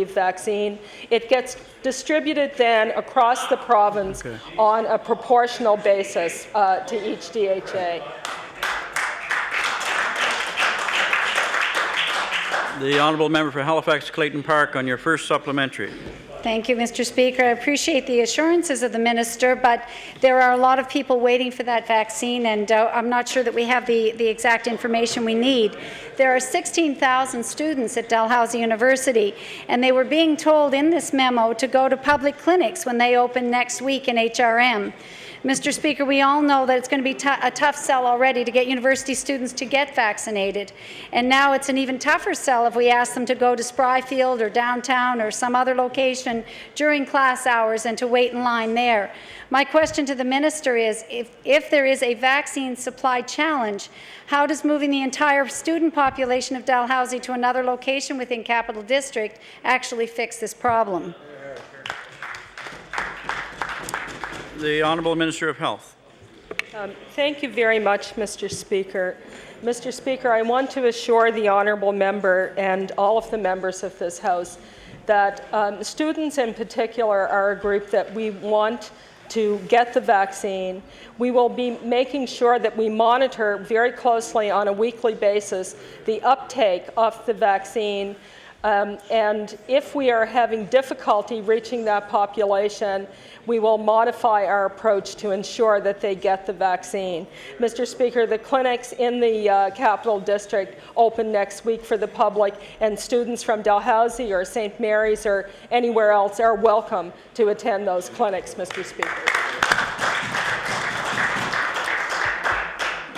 vaccine. It gets distributed then across the province on a proportional basis to each DHA. The honourable member for Halifax Clayton Park on your first supplementary. Thank you, Mr. Speaker. I appreciate the assurances of the minister, but there are a lot of people waiting for that vaccine, and I'm not sure that we have the exact information we need. There are 16,000 students at Dalhousie University, and they were being told in this memo to go to public clinics when they open next week in HRM. Mr. Speaker, we all know that it's going to be a tough sell already to get university students to get vaccinated. And now it's an even tougher sell if we ask them to go to Spryfield or downtown or some other location during class hours and to wait in line there. My question to the minister is, if there is a vaccine supply challenge, how does moving the entire student population of Dalhousie to another location within Capital District actually fix this problem? The Honourable Minister of Health. Thank you very much, Mr. Speaker. Mr. Speaker, I want to assure the honourable member and all of the members of this House that students in particular are a group that we want to get the vaccine. We will be making sure that we monitor very closely on a weekly basis the uptake of the vaccine. And if we are having difficulty reaching that population, we will modify our approach to ensure that they get the vaccine. Mr. Speaker, the clinics in the Capital District open next week for the public, and students from Dalhousie or St. Mary's or anywhere else are welcome to attend those clinics, Mr. Speaker.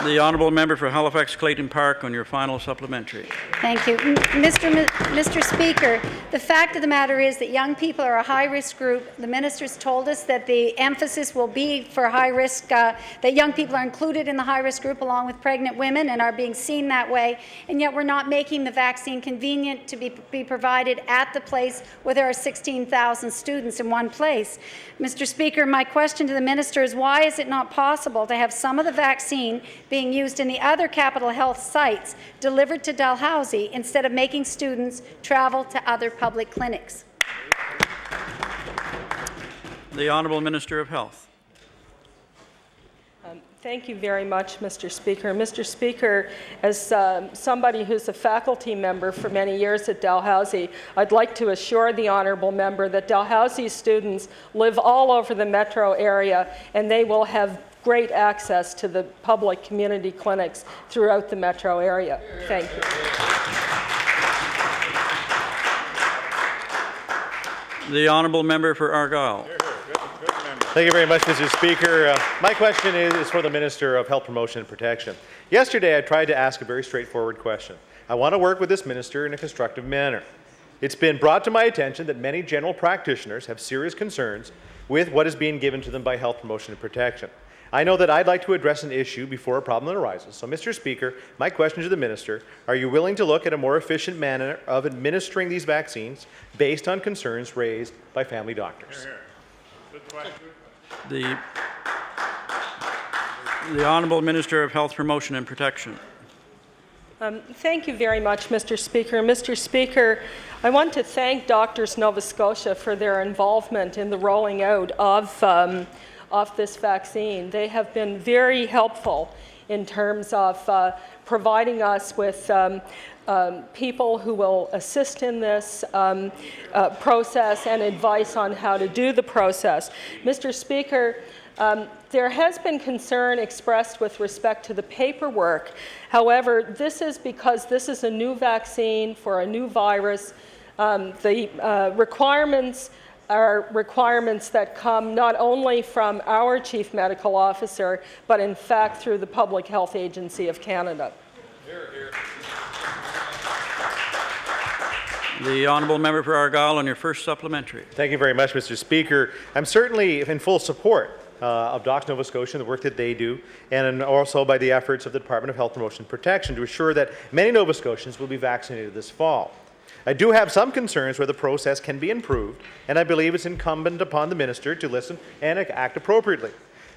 The honourable member for Halifax Clayton Park on your final supplementary. Thank you. Mr. Speaker, the fact of the matter is that young people are a high-risk group. The minister's told us that the emphasis will be for high-risk, that young people are included in the high-risk group along with pregnant women and are being seen that way, and yet we're not making the vaccine convenient to be provided at the place where there are 16,000 students in one place. Mr. Speaker, my question to the minister is, why is it not possible to have some of the vaccine being used in the other Capital Health sites delivered to Dalhousie instead of making students travel to other public clinics? The Honourable Minister of Health. Thank you very much, Mr. Speaker. Mr. Speaker, as somebody who's a faculty member for many years at Dalhousie, I'd like to assure the honourable member that Dalhousie students live all over the metro area, and they will have great access to the public community clinics throughout the metro area. Thank you. The honourable member for Argyll. Thank you very much, Mr. Speaker. My question is for the Minister of Health Promotion and Protection. Yesterday, I tried to ask a very straightforward question. I want to work with this minister in a constructive manner. It's been brought to my attention that many general practitioners have serious concerns with what is being given to them by Health Promotion and Protection. I know that I'd like to address an issue before a problem arises. So, Mr. Speaker, my question to the minister, are you willing to look at a more efficient manner of administering these vaccines based on concerns raised by family doctors? Good question. The Honourable Minister of Health Promotion and Protection. Thank you very much, Mr. Speaker. Mr. Speaker, I want to thank Doctors Nova Scotia for their involvement in the rolling out of this vaccine. They have been very helpful in terms of providing us with people who will assist in this process and advice on how to do the process. Mr. Speaker, there has been concern expressed with respect to the paperwork. However, this is because this is a new vaccine for a new virus. The requirements are requirements that come not only from our Chief Medical Officer, but in fact through the Public Health Agency of Canada. Here, here. The honourable member for Argyll on your first supplementary. Thank you very much, Mr. Speaker. I'm certainly in full support of Docs Nova Scotia and the work that they do, and also by the efforts of the Department of Health Promotion and Protection to assure that many Nova Scotians will be vaccinated this fall. I do have some concerns where the process can be improved, and I believe it's incumbent upon the minister to listen and act appropriately.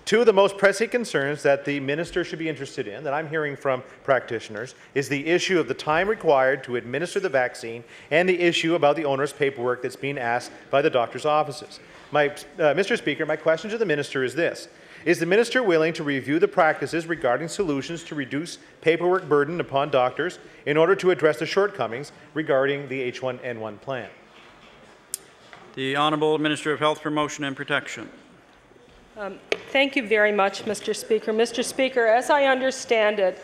Two of the most pressing concerns that the minister should be interested in, that I'm hearing from practitioners, is the issue of the time required to administer the vaccine and the issue about the onerous paperwork that's being asked by the doctor's offices. Mr. Speaker, my question to the minister is this. Is the minister willing to review the practices regarding solutions to reduce paperwork burden upon doctors in order to address the shortcomings regarding the H1N1 plan? The Honourable Minister of Health, Promotion and Protection. Thank you very much, Mr. Speaker. Mr. Speaker, as I understand it,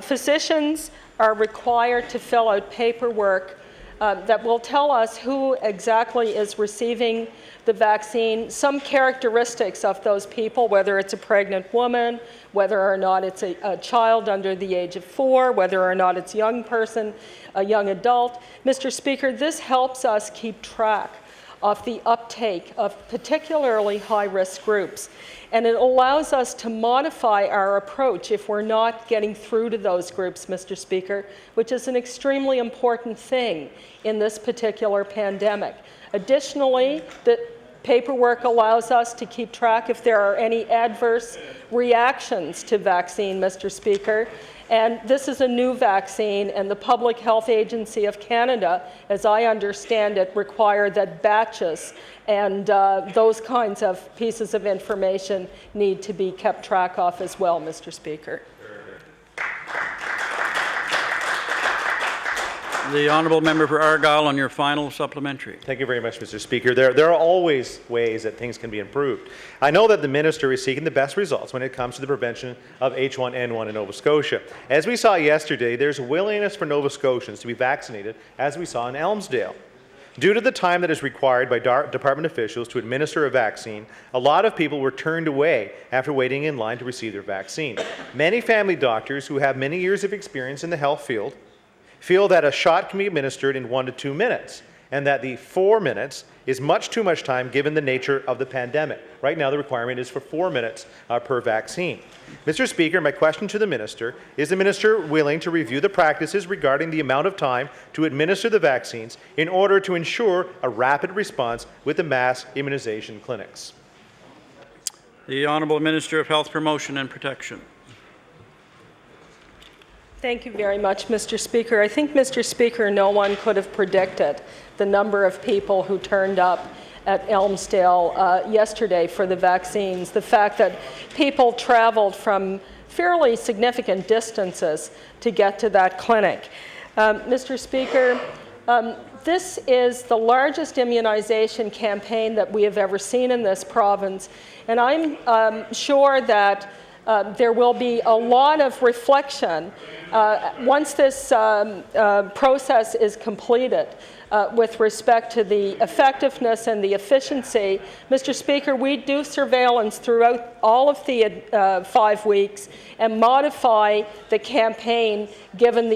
physicians are required to fill out paperwork that will tell us who exactly is receiving the vaccine, some characteristics of those people, whether it's a pregnant woman, whether or not it's a child under the age of 4, whether or not it's a young person, a young adult. Mr. Speaker, this helps us keep track of the uptake of particularly high-risk groups. And it allows us to modify our approach if we're not getting through to those groups, Mr. Speaker, which is an extremely important thing in this particular pandemic. Additionally, the paperwork allows us to keep track if there are any adverse reactions to vaccine, Mr. Speaker. And this is a new vaccine, and the Public Health Agency of Canada, as I understand it, require that batches and those kinds of pieces of information need to be kept track of as well, Mr. Speaker. The Honourable Member for Argyll on your final supplementary. Thank you very much, Mr. Speaker. There are always ways that things can be improved. I know that the minister is seeking the best results when it comes to the prevention of H1N1 in Nova Scotia. As we saw yesterday, there's willingness for Nova Scotians to be vaccinated, as we saw in Elmsdale. Due to the time that is required by department officials to administer a vaccine, a lot of people were turned away after waiting in line to receive their vaccine. Many family doctors who have many years of experience in the health field feel that a shot can be administered in 1 to 2 minutes, and that the 4 minutes is much too much time given the nature of the pandemic. Right now, the requirement is for 4 minutes per vaccine. Mr. Speaker, my question to the minister, is the minister willing to review the practices regarding the amount of time to administer the vaccines in order to ensure a rapid response with the mass immunization clinics? The Honourable Minister of Health, Promotion and Protection. Thank you very much, Mr. Speaker. I think, Mr. Speaker, no one could have predicted the number of people who turned up at Elmsdale yesterday for the vaccines. The fact that people traveled from fairly significant distances to get to that clinic. Mr. Speaker, this is the largest immunization campaign that we have ever seen in this province, and I'm sure that there will be a lot of reflection once this process is completed with respect to the effectiveness and the efficiency. Mr. Speaker, we do surveillance throughout all of the 5 weeks and modify the campaign given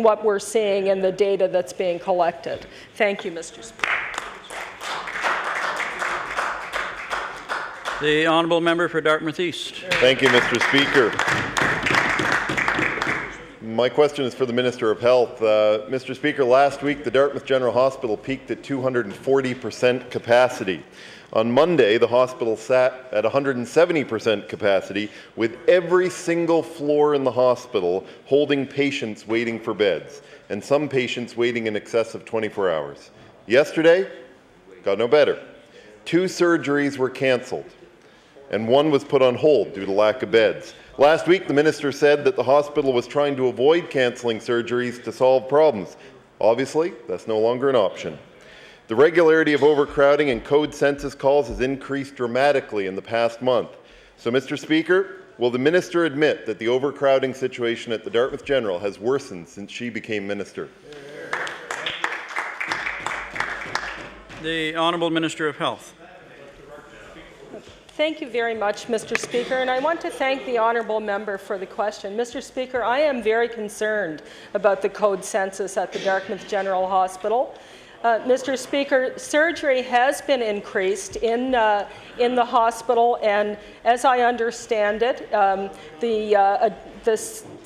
what we're seeing and the data that's being collected. Thank you, Mr. Speaker. The Honourable Member for Dartmouth East. Thank you, Mr. Speaker. My question is for the Minister of Health. Mr. Speaker, last week the Dartmouth General Hospital peaked at 240% capacity. On Monday, the hospital sat at 170% capacity, with every single floor in the hospital holding patients waiting for beds, and some patients waiting in excess of 24 hours. Yesterday, got no better. 2 surgeries were cancelled, and 1 was put on hold due to lack of beds. Last week, the minister said that the hospital was trying to avoid cancelling surgeries to solve problems. Obviously, that's no longer an option. The regularity of overcrowding and code census calls has increased dramatically in the past month. So, Mr. Speaker, will the minister admit that the overcrowding situation at the Dartmouth General has worsened since she became minister? The Honourable Minister of Health. Thank you very much, Mr. Speaker, and I want to thank the honourable member for the question. Mr. Speaker, I am very concerned about the code census at the Dartmouth General Hospital. Mr. Speaker, surgery has been increased in the hospital, and as I understand it, the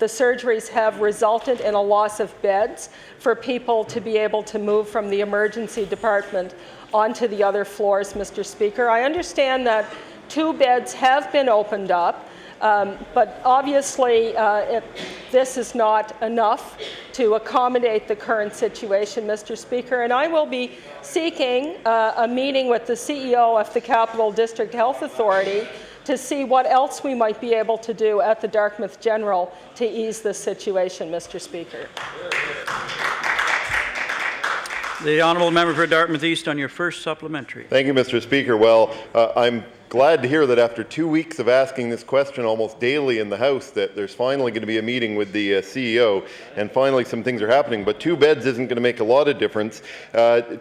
surgeries have resulted in a loss of beds for people to be able to move from the emergency department onto the other floors, Mr. Speaker. I understand that 2 beds have been opened up, but obviously this is not enough to accommodate the current situation, Mr. Speaker, and I will be seeking a meeting with the CEO of the Capital District Health Authority to see what else we might be able to do at the Dartmouth General to ease this situation, Mr. Speaker. The honourable member for Dartmouth East on your first supplementary. Thank you, Mr. Speaker. Well, I'm glad to hear that after 2 weeks of asking this question almost daily in the House that there's finally going to be a meeting with the CEO and finally some things are happening. But 2 beds isn't going to make a lot of difference.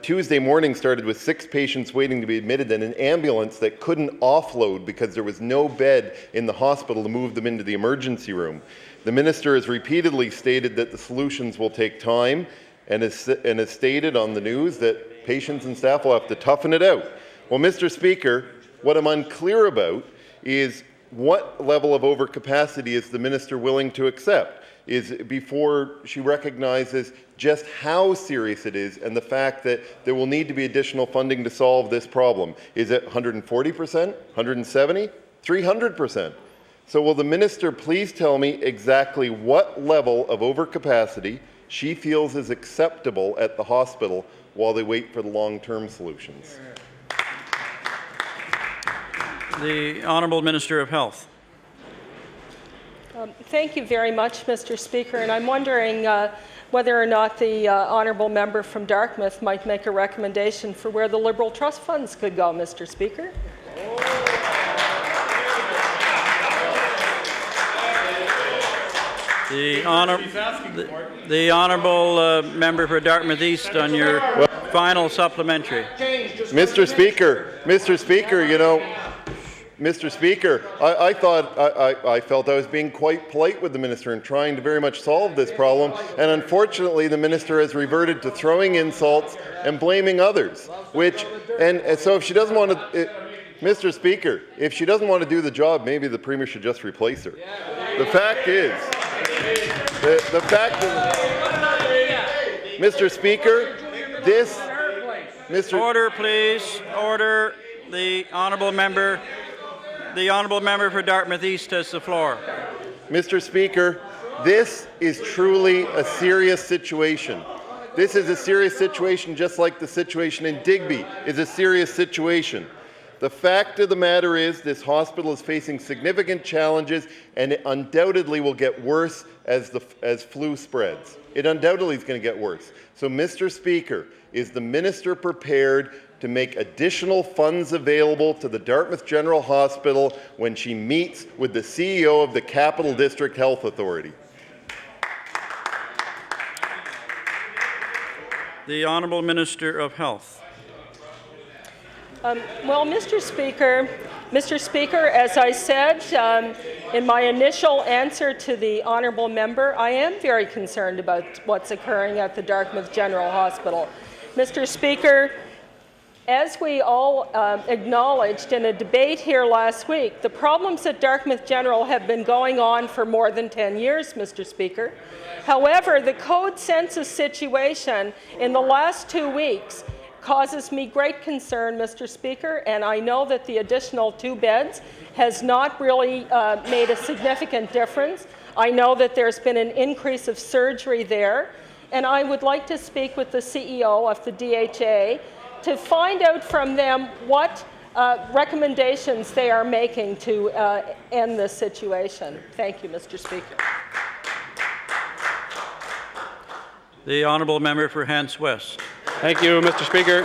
Tuesday morning started with 6 patients waiting to be admitted and an ambulance that couldn't offload because there was no bed in the hospital to move them into the emergency room. The minister has repeatedly stated that the solutions will take time and has stated on the news that patients and staff will have to toughen it out. Well, Mr. Speaker, what I'm unclear about is what level of overcapacity is the minister willing to accept? Is before she recognizes just how serious it is and the fact that there will need to be additional funding to solve this problem. Is it 140%, 170%, 300%? So will the minister please tell me exactly what level of overcapacity she feels is acceptable at the hospital while they wait for the long-term solutions? The Honourable Minister of Health. Thank you very much, Mr. Speaker, and I'm wondering whether or not the honourable member from Dartmouth might make a recommendation for where the Liberal Trust funds could go, Mr. Speaker. The honourable member for Dartmouth East on your final supplementary. Mr. Speaker, you know, Mr. Speaker, I felt I was being quite polite with the minister and trying to very much solve this problem, and unfortunately the minister has reverted to throwing insults and blaming others, and so if she doesn't want to, Mr. Speaker, if she doesn't want to do the job, maybe the Premier should just replace her. The fact is, Mr. Speaker, Order, please. Order. The honourable member for Dartmouth East has the floor. Mr. Speaker, this is truly a serious situation. This is a serious situation just like the situation in Digby is a serious situation. The fact of the matter is this hospital is facing significant challenges and it undoubtedly will get worse as flu spreads. It undoubtedly is going to get worse. So, Mr. Speaker, is the minister prepared to make additional funds available to the Dartmouth General Hospital when she meets with the CEO of the Capital District Health Authority? The Honourable Minister of Health. Well, Mr. Speaker, as I said in my initial answer to the honourable member, I am very concerned about what's occurring at the Dartmouth General Hospital. Mr. Speaker, as we all acknowledged in a debate here last week, the problems at Dartmouth General have been going on for more than 10 years, Mr. Speaker. However, the code census situation in the last 2 weeks causes me great concern, Mr. Speaker, and I know that the additional 2 beds has not really made a significant difference. I know that there's been an increase of surgery there, and I would like to speak with the CEO of the DHA to find out from them what recommendations they are making to end this situation. Thank you, Mr. Speaker. The honourable member for Hants West. Thank you, Mr. Speaker.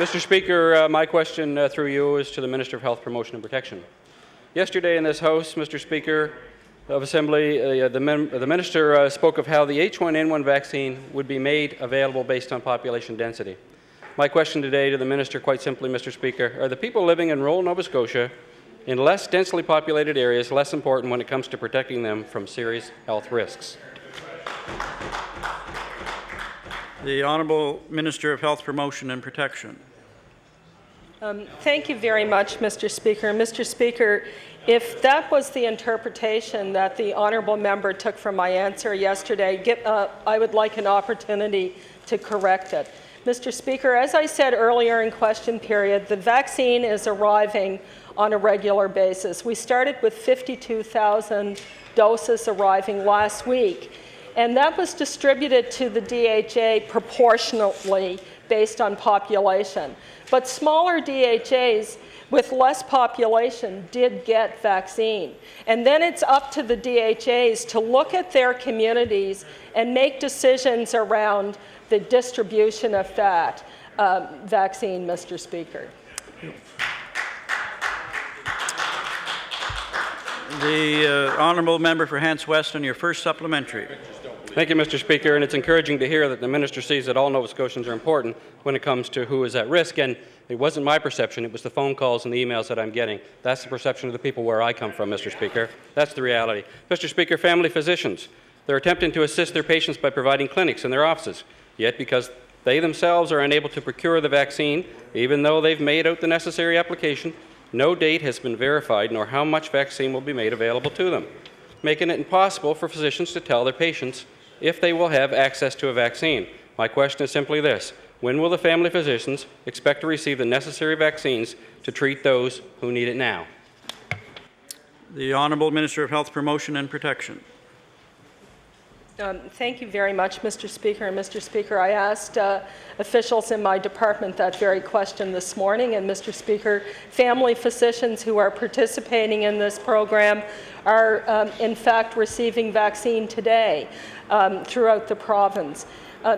Mr. Speaker, my question through you is to the Minister of Health, Promotion and Protection. Yesterday in this House, Mr. Speaker of Assembly, the Minister spoke of how the H1N1 vaccine would be made available based on population density. My question today to the Minister, quite simply, Mr. Speaker, are the people living in rural Nova Scotia in less densely populated areas less important when it comes to protecting them from serious health risks? The Honourable Minister of Health, Promotion and Protection. Thank you very much, Mr. Speaker. Mr. Speaker, if that was the interpretation that the honourable member took from my answer yesterday, I would like an opportunity to correct it. Mr. Speaker, as I said earlier in question period, the vaccine is arriving on a regular basis. We started with 52,000 doses arriving last week, and that was distributed to the DHA proportionally based on population. But smaller DHAs with less population did get vaccine. And then it's up to the DHAs to look at their communities and make decisions around the distribution of that vaccine, Mr. Speaker. The honourable member for Hants West on your first supplementary. Thank you, Mr. Speaker, and it's encouraging to hear that the minister sees that all Nova Scotians are important when it comes to who is at risk. And it wasn't my perception, it was the phone calls and the emails that I'm getting. That's the perception of the people where I come from, Mr. Speaker. That's the reality. Mr. Speaker, family physicians, they're attempting to assist their patients by providing clinics in their offices. Yet, because they themselves are unable to procure the vaccine, even though they've made out the necessary application, no date has been verified nor how much vaccine will be made available to them, making it impossible for physicians to tell their patients if they will have access to a vaccine. My question is simply this: when will the family physicians expect to receive the necessary vaccines to treat those who need it now? The Honourable Minister of Health Promotion and Protection. Thank you very much, Mr. Speaker. And Mr. Speaker, I asked officials in my department that very question this morning, and Mr. Speaker, family physicians who are participating in this program are in fact receiving vaccine today throughout the province.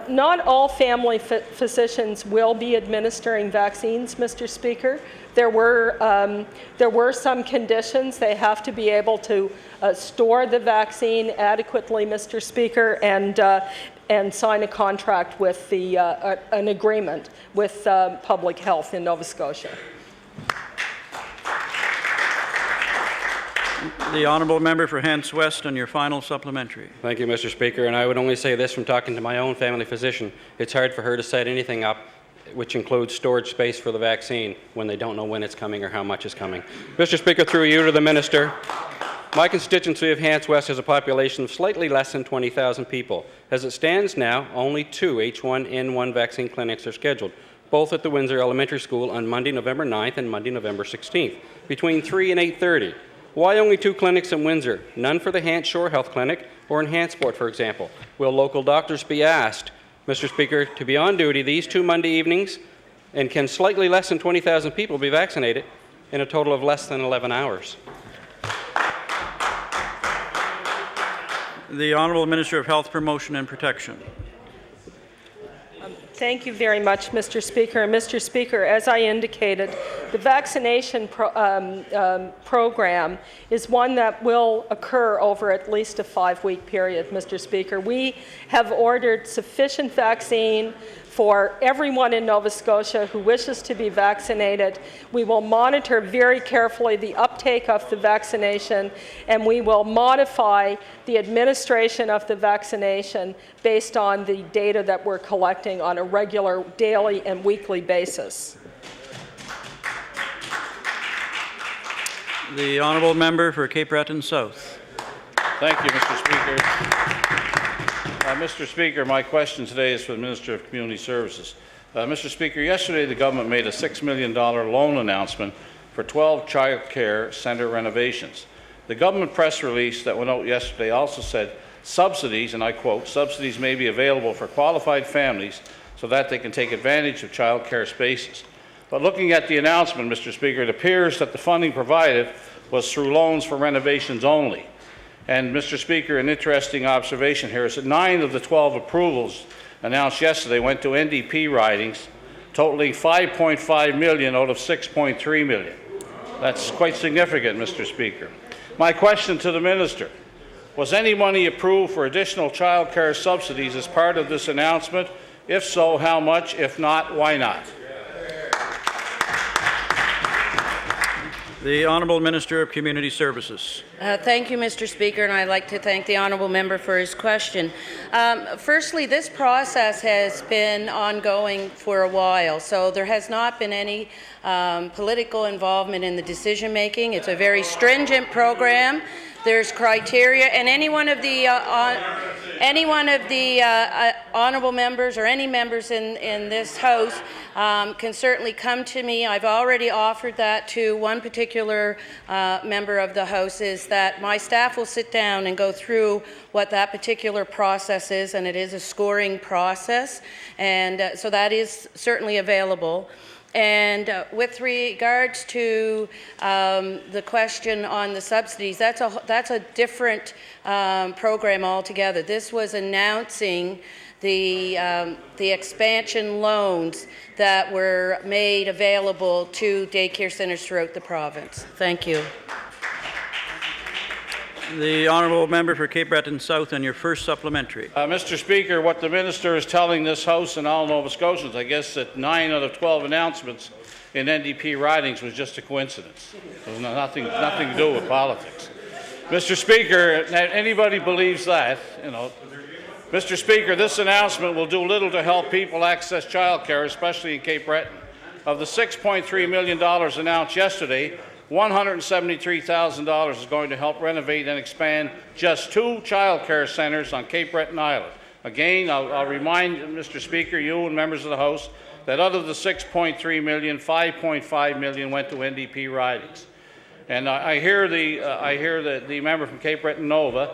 Not all family physicians will be administering vaccines, Mr. Speaker. There were some conditions. They have to be able to store the vaccine adequately, Mr. Speaker, and sign a contract with an agreement with public health in Nova Scotia. The honourable member for Hants West on your final supplementary. Thank you, Mr. Speaker. And I would only say this from talking to my own family physician. It's hard for her to set anything up which includes storage space for the vaccine when they don't know when it's coming or how much is coming. Mr. Speaker, through you to the minister, my constituency of Hants West has a population of slightly less than 20,000 people. As it stands now, only 2 H1N1 vaccine clinics are scheduled, both at the Windsor Elementary School on Monday, November 9th and Monday, November 16th, between 3 and 8:30. Why only 2 clinics in Windsor? None for the Hants Shore Health Clinic or in Hantsport, for example. Will local doctors be asked, Mr. Speaker, to be on duty these 2 Monday evenings, and can slightly less than 20,000 people be vaccinated in a total of less than 11 hours? The Honourable Minister of Health Promotion and Protection. Thank you very much, Mr. Speaker. And Mr. Speaker, as I indicated, the vaccination program is one that will occur over at least a 5-week period, Mr. Speaker. We have ordered sufficient vaccine for everyone in Nova Scotia who wishes to be vaccinated. We will monitor very carefully the uptake of the vaccination, and we will modify the administration of the vaccination based on the data that we're collecting on a regular daily and weekly basis. The Honourable Member for Cape Breton South. Thank you, Mr. Speaker. Mr. Speaker, my question today is for the Minister of Community Services. Mr. Speaker, yesterday the government made a $6 million loan announcement for 12 child care centre renovations. The government press release that went out yesterday also said subsidies, and I quote, subsidies may be available for qualified families so that they can take advantage of child care spaces. But looking at the announcement, Mr. Speaker, it appears that the funding provided was through loans for renovations only. And, Mr. Speaker, an interesting observation here is that 9 of the 12 approvals announced yesterday went to NDP ridings, totaling $5.5 million out of $6.3 million. That's quite significant, Mr. Speaker. My question to the Minister: was any money approved for additional child care subsidies as part of this announcement? If so, how much? If not, why not? The Honourable Minister of Community Services. Thank you, Mr. Speaker, and I'd like to thank the honourable member for his question. Firstly, this process has been ongoing for a while, so there has not been any political involvement in the decision-making. It's a very stringent program. There's criteria, and any one of the honourable members or any members in this House can certainly come to me. I've already offered that to one particular member of the House, is that my staff will sit down and go through what that particular process is, and it is a scoring process, and so that is certainly available. And with regards to the question on the subsidies, that's a different program altogether. This was announcing the expansion loans that were made available to daycare centres throughout the province. Thank you. The honourable member for Cape Breton South on your first supplementary. Mr. Speaker, what the minister is telling this House and all Nova Scotians, I guess that 9 out of 12 announcements in NDP ridings was just a coincidence. It was nothing to do with politics. Mr. Speaker, anybody believes that, you know. Mr. Speaker, this announcement will do little to help people access childcare, especially in Cape Breton. Of the $6.3 million announced yesterday, $173,000 is going to help renovate and expand just 2 childcare centres on Cape Breton Island. Again, I'll remind Mr. Speaker, you and members of the House, that out of the $6.3 million, $5.5 million went to NDP ridings. And I hear the member from Cape Breton Nova.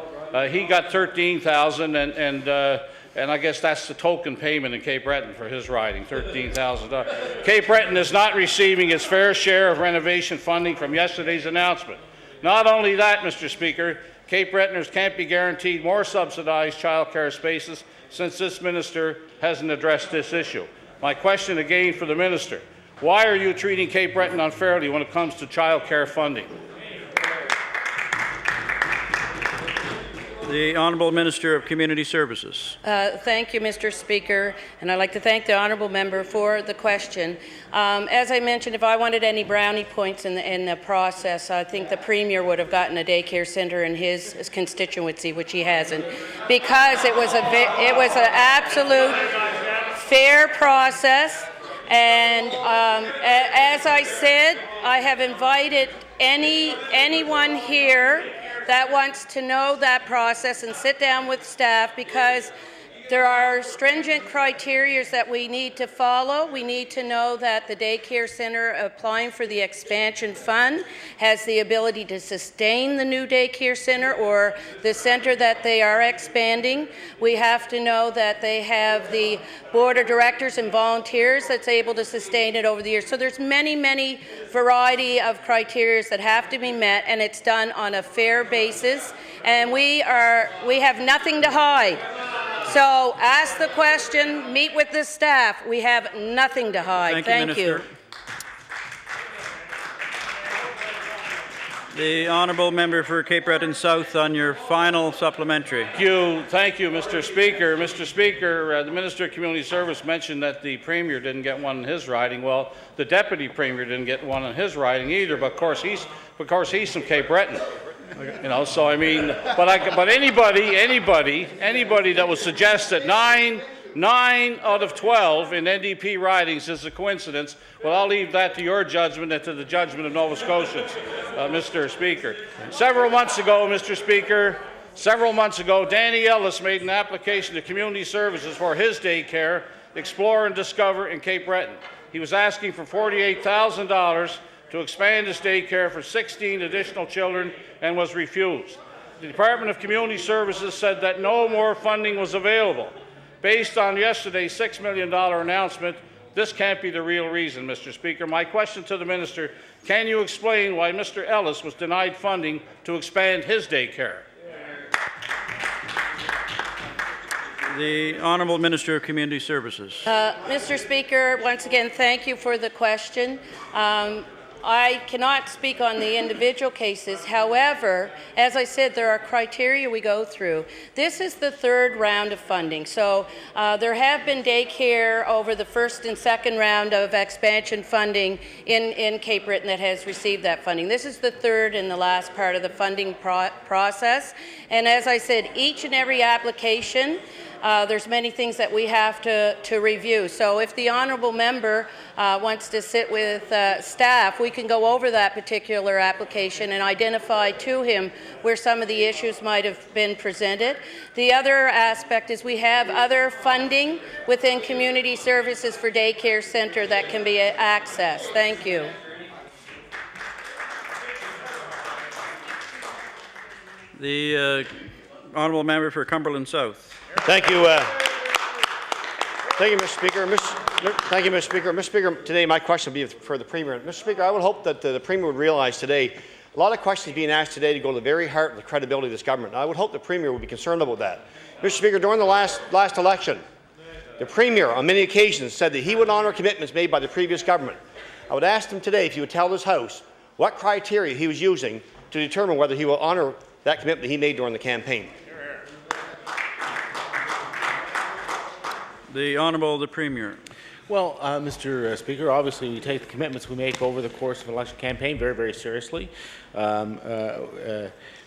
He got $13,000, and I guess that's the token payment in Cape Breton for his riding, $13,000. Cape Breton is not receiving its fair share of renovation funding from yesterday's announcement. Not only that, Mr. Speaker, Cape Bretoners can't be guaranteed more subsidized childcare spaces since this minister hasn't addressed this issue. My question again for the minister: why are you treating Cape Breton unfairly when it comes to childcare funding? The Honourable Minister of Community Services. Thank you, Mr. Speaker, and I'd like to thank the honourable member for the question. As I mentioned, if I wanted any brownie points in the process, I think the Premier would have gotten a daycare centre in his constituency, which he hasn't, because it was an absolute fair process. And as I said, I have invited anyone here that wants to know that process and sit down with staff, because there are stringent criteria that we need to follow. We need to know that the daycare centre applying for the expansion fund has the ability to sustain the new daycare centre or the centre that they are expanding. We have to know that they have the board of directors and volunteers that's able to sustain it over the years. So there's many variety of criteria that have to be met, and it's done on a fair basis. And we have nothing to hide. So ask the question, meet with the staff. We have nothing to hide. Thank you. The honourable member for Cape Breton South on your final supplementary. Thank you, Mr. Speaker. Mr. Speaker, the Minister of Community Service mentioned that the Premier didn't get one in his riding. Well, the Deputy Premier didn't get one in his riding either, but of course he's from Cape Breton. You know, so I mean, but anybody that would suggest that 9 out of 12 in NDP ridings is a coincidence, well, I'll leave that to your judgment and to the judgment of Nova Scotians, Mr. Speaker. Several months ago, Mr. Speaker, Danny Ellis made an application to Community Services for his daycare, Explore and Discover in Cape Breton. He was asking for $48,000 to expand his daycare for 16 additional children and was refused. The Department of Community Services said that no more funding was available. Based on yesterday's $6 million announcement, this can't be the real reason, Mr. Speaker. My question to the minister: can you explain why Mr. Ellis was denied funding to expand his daycare? The Honourable Minister of Community Services. Mr. Speaker, once again, thank you for the question. I cannot speak on the individual cases. However, as I said, there are criteria we go through. This is the third round of funding. So there have been daycare over the first and second round of expansion funding in Cape Breton that has received that funding. This is the third and the last part of the funding process. And as I said, each and every application, there's many things that we have to review. So if the honourable member wants to sit with staff, we can go over that particular application and identify to him where some of the issues might have been presented. The other aspect is we have other funding within community services for daycare centre that can be accessed. Thank you. The honourable member for Cumberland South. Thank you. Thank you, Mr. Speaker. Thank you, Mr. Speaker. Mr. Speaker, today my question will be for the Premier. Mr. Speaker, I would hope that the Premier would realize today a lot of questions being asked today to go to the very heart of the credibility of this government. I would hope the Premier would be concerned about that. Mr. Speaker, during the last election, the Premier on many occasions said that he would honour commitments made by the previous government. I would ask him today if he would tell this House what criteria he was using to determine whether he will honour that commitment he made during the campaign. The Honourable the Premier. Well, Mr. Speaker, obviously we take the commitments we make over the course of an election campaign very, very seriously.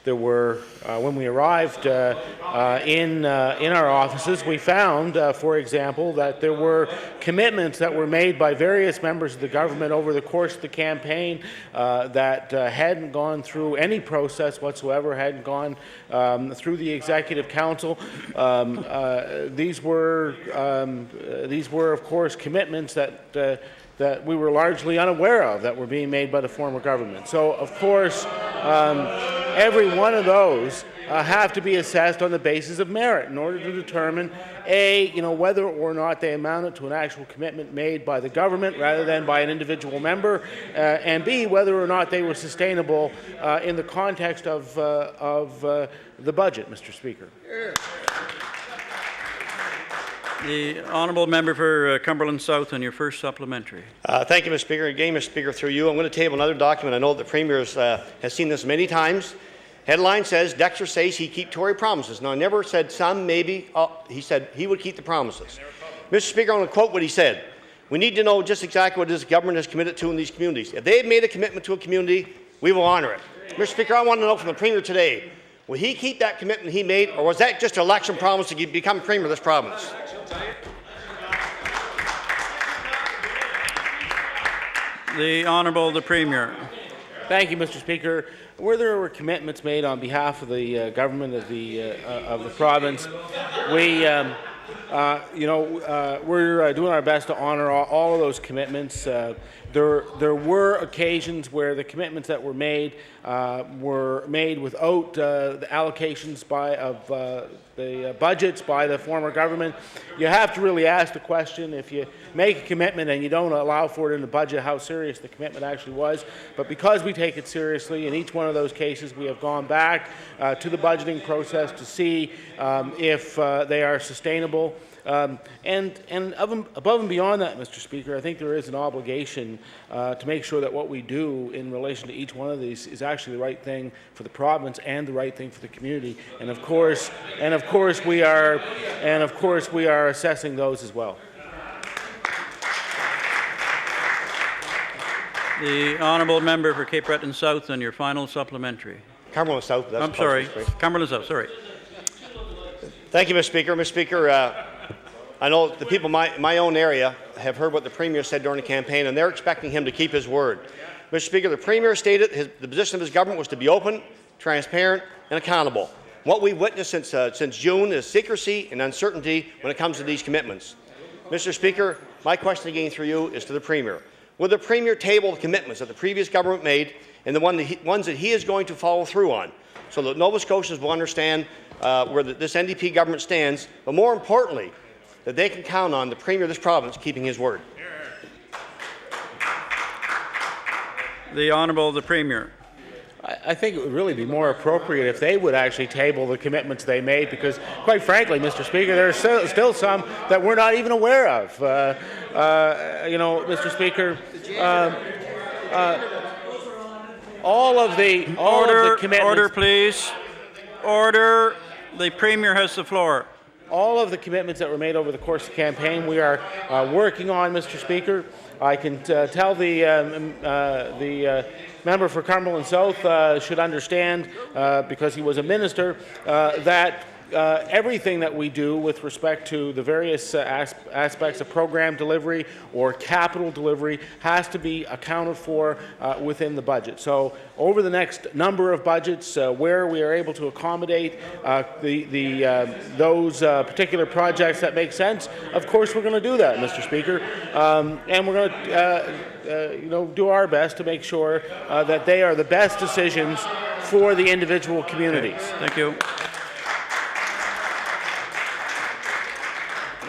There were, when we arrived in our offices, we found, for example, that there were commitments that were made by various members of the government over the course of the campaign that hadn't gone through any process whatsoever, hadn't gone through the Executive Council. These were, of course, commitments that we were largely unaware of that were being made by the former government. So, of course, every one of those have to be assessed on the basis of merit in order to determine, A, whether or not they amounted to an actual commitment made by the government rather than by an individual member, and B, whether or not they were sustainable in the context of the budget, Mr. Speaker. The honourable member for Cumberland South on your first supplementary. Thank you, Mr. Speaker. Again, Mr. Speaker, through you, I'm going to table another document. I know that the Premier has seen this many times. Headline says, Dexter says he keep Tory promises. Now, I never said some, maybe. He said he would keep the promises. Mr. Speaker, I'm going to quote what he said. We need to know just exactly what this government has committed to in these communities. If they've made a commitment to a community, we will honour it. Mr. Speaker, I want to know from the Premier today, will he keep that commitment he made, or was that just an election promise to become Premier of this province? The Honourable the Premier. Thank you, Mr. Speaker. Where there were commitments made on behalf of the government of the province, we're doing our best to honour all of those commitments. There were occasions where the commitments that were made without the allocations of the budgets by the former government. You have to really ask the question, if you make a commitment and you don't allow for it in the budget, how serious the commitment actually was. But because we take it seriously, in each one of those cases we have gone back to the budgeting process to see if they are sustainable. And above and beyond that, Mr. Speaker, I think there is an obligation to make sure that what we do in relation to each one of these is actually the right thing for the province and the right thing for the community. And of course we are assessing those as well. The honourable member for Cape Breton South on your final supplementary. Cumberland South. I'm sorry, Cumberland South. Sorry. Thank you, Mr. Speaker. Mr. Speaker, I know the people in my own area have heard what the Premier said during the campaign, and they're expecting him to keep his word. Mr. Speaker, the Premier stated the position of his government was to be open, transparent, and accountable. What we've witnessed since June is secrecy and uncertainty when it comes to these commitments. Mr. Speaker, my question again through you is to the Premier. Will the Premier table the commitments that the previous government made and the ones that he is going to follow through on, so that Nova Scotians will understand where this NDP government stands, but more importantly, that they can count on the Premier of this province keeping his word? The Honourable the Premier. I think it would really be more appropriate if they would actually table the commitments they made, because, quite frankly, Mr. Speaker, there are still some that we're not even aware of. Mr. Speaker, all of the commitments. Order, please. Order. The Premier has the floor. All of the commitments that were made over the course of the campaign, we are working on, Mr. Speaker. I can tell the member for Cumberland South should understand, because he was a minister, that everything that we do with respect to the various aspects of program delivery or capital delivery has to be accounted for within the budget. So over the next number of budgets where we are able to accommodate those particular projects that make sense, of course we're going to do that, Mr. Speaker. And we're going to do our best to make sure that they are the best decisions for the individual communities. Thank you.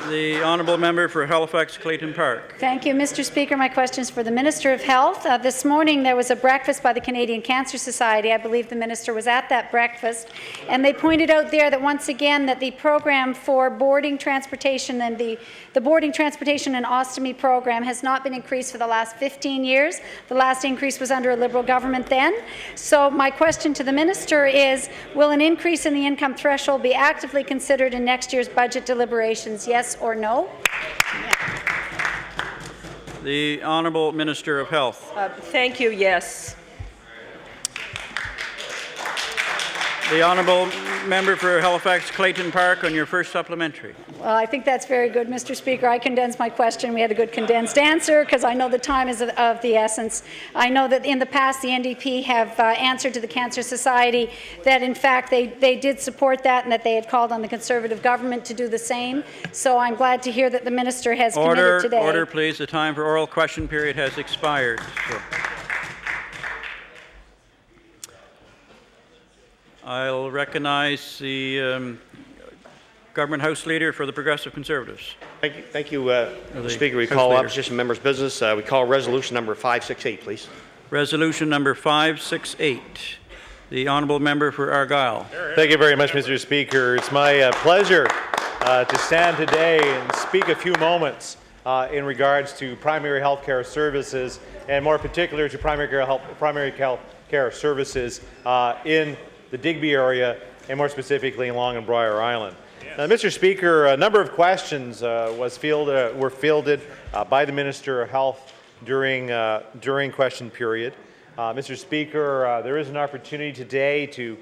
The honourable member for Halifax Clayton Park. Thank you, Mr. Speaker. My question is for the Minister of Health. This morning there was a breakfast by the Canadian Cancer Society. I believe the Minister was at that breakfast, and they pointed out there that once again that the program for boarding transportation and the boarding transportation and ostomy program has not been increased for the last 15 years. The last increase was under a Liberal government then. So my question to the Minister is, will an increase in the income threshold be actively considered in next year's budget deliberations, yes or no? The Honourable Minister of Health. Thank you, yes. The Honourable Member for Halifax Clayton Park on your first supplementary. Well, I think that's very good, Mr. Speaker. I condensed my question. We had a good condensed answer because I know the time is of the essence. I know that in the past the NDP have answered to the Cancer Society that in fact they did support that and that they had called on the Conservative government to do the same. So I'm glad to hear that the Minister has committed today. Order, please. The time for oral question period has expired. So I'll recognize the Government House Leader for the Progressive Conservatives. Thank you, Mr. Speaker. We call opposition members' business. We call resolution number 568, please. Resolution number 568. The Honourable Member for Argyll. Thank you very much, Mr. Speaker. It's my pleasure to stand today and speak a few moments in regards to primary health care services, and more particular to primary health care services in the Digby area, and more specifically in Long and Briar Island. Now, Mr. Speaker, a number of questions were fielded by the Minister of Health during question period. Mr. Speaker, there is an opportunity today to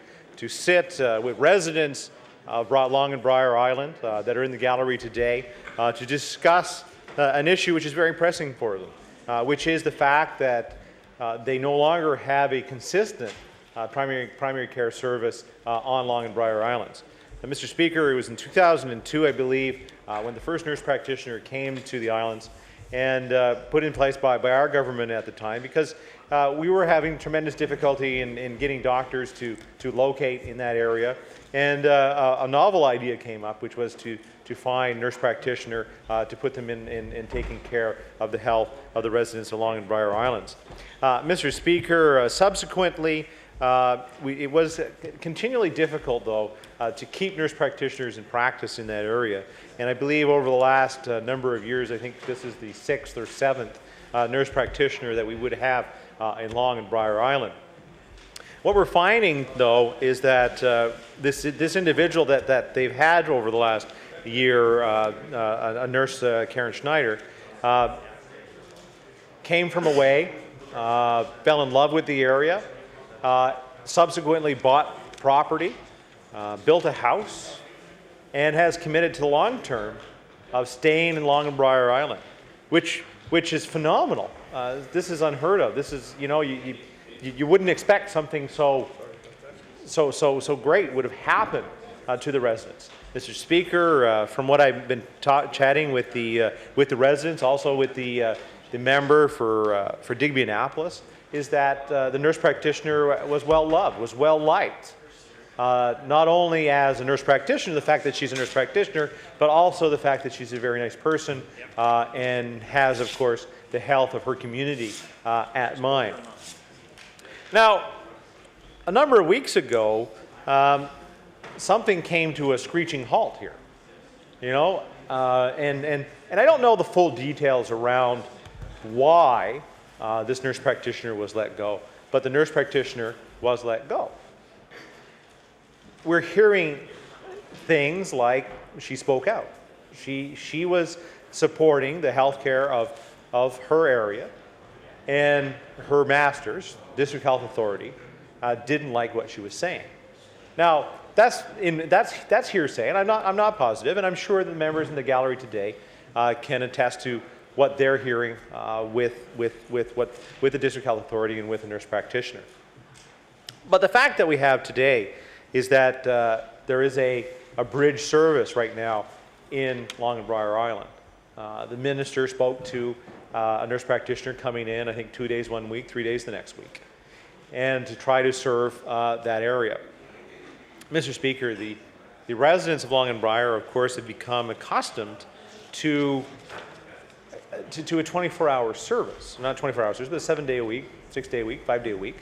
sit with residents of Long and Briar Island that are in the gallery today to discuss an issue which is very pressing for them, which is the fact that they no longer have a consistent primary care service on Long and Briar Islands. Mr. Speaker, it was in 2002, I believe, when the first nurse practitioner came to the islands and put in place by our government at the time, because we were having tremendous difficulty in getting doctors to locate in that area. And a novel idea came up, which was to find nurse practitioner to put them in taking care of the health of the residents of Long and Briar Islands. Mr. Speaker, subsequently, it was continually difficult, though, to keep nurse practitioners in practice in that area. And I believe over the last number of years, I think this is the 6th or 7th nurse practitioner that we would have in Long and Briar Island. What we're finding, though, is that this individual that they've had over the last year, a nurse, Karen Schneider, came from away, fell in love with the area, subsequently bought property, built a house, and has committed to the long term of staying in Long and Briar Island, which is phenomenal. This is unheard of. This is, you wouldn't expect something so great would have happened to the residents. Mr. Speaker, from what I've been chatting with the residents, also with the member for Digby Annapolis, is that the nurse practitioner was well loved, was well liked. Not only as a nurse practitioner, the fact that she's a nurse practitioner, but also the fact that she's a very nice person and has, of course, the health of her community at mind. Now, a number of weeks ago, something came to a screeching halt here, and I don't know the full details around why this nurse practitioner was let go. But the nurse practitioner was let go. We're hearing things like she spoke out. She was supporting the health care of her area, and her masters, District Health Authority, didn't like what she was saying. Now, that's hearsay, and I'm not positive, and I'm sure the members in the gallery today can attest to what they're hearing with the District Health Authority and with the nurse practitioner. But the fact that we have today is that there is a bridge service right now in Long and Briar Island. The minister spoke to a nurse practitioner coming in, I think 2 days one week, 3 days the next week, and to try to serve that area. Mr. Speaker, the residents of Long and Briar, of course, have become accustomed to a 24-hour service, not 24 hours service, but a 7-day a week, 6-day a week, 5-day a week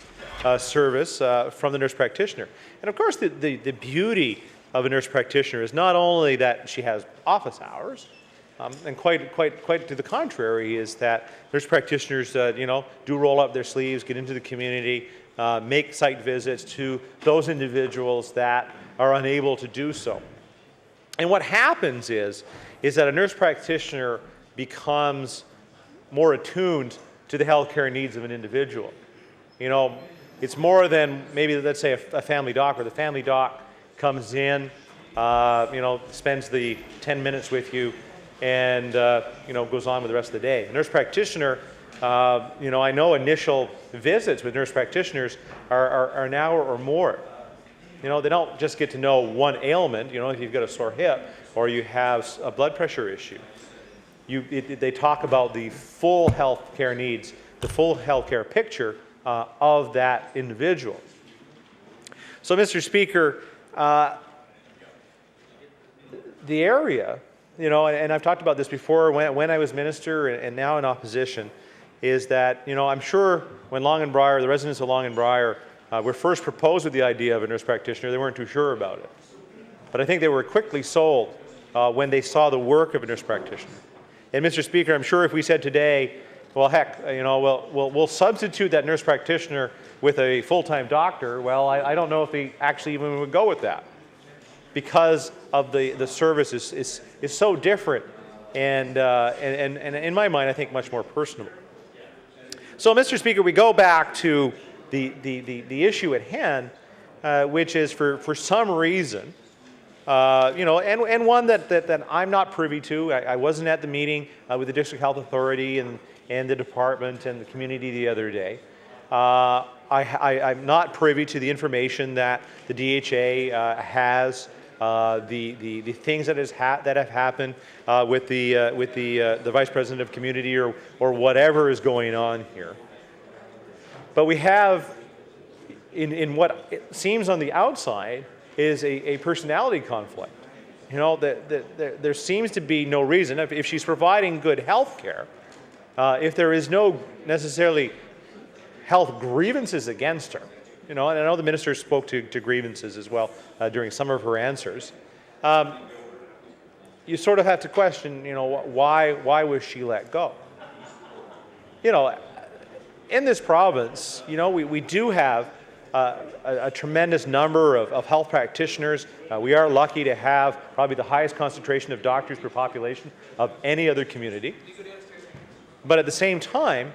service from the nurse practitioner. And of course, the beauty of a nurse practitioner is not only that she has office hours, and quite to the contrary, is that nurse practitioners, do roll up their sleeves, get into the community, make site visits to those individuals that are unable to do so. And what happens is that a nurse practitioner becomes more attuned to the healthcare needs of an individual. It's more than maybe, let's say, a family doc, where the family doc comes in, spends the 10 minutes with you, and goes on with the rest of the day. A nurse practitioner, I know initial visits with nurse practitioners are an hour or more. They don't just get to know one ailment, if you've got a sore hip or you have a blood pressure issue. They talk about the full health care needs, the full health care picture of that individual. So, Mr. Speaker, the area, and I've talked about this before when I was minister and now in opposition, is that, I'm sure when Long and Briar, the residents of Long and Briar, were first proposed with the idea of a nurse practitioner, they weren't too sure about it. But I think they were quickly sold when they saw the work of a nurse practitioner. And Mr. Speaker, I'm sure if we said today, well, heck, we'll substitute that nurse practitioner with a full-time doctor, well, I don't know if they actually even would go with that, because of the service is so different and in my mind, I think much more personable. So, Mr. Speaker, we go back to the issue at hand, which is for some reason, and one that I'm not privy to. I wasn't at the meeting with the District Health Authority and the department and the community the other day. I'm not privy to the information that the DHA has, the things that have happened with the Vice President of Community or whatever is going on here. But we have, in what it seems on the outside, is a personality conflict. There seems to be no reason, if she's providing good health care, if there is no necessarily health grievances against her, and I know the minister spoke to grievances as well during some of her answers, you sort of have to question, why was she let go? In this province, we do have a tremendous number of health practitioners. We are lucky to have probably the highest concentration of doctors per population of any other community. But at the same time,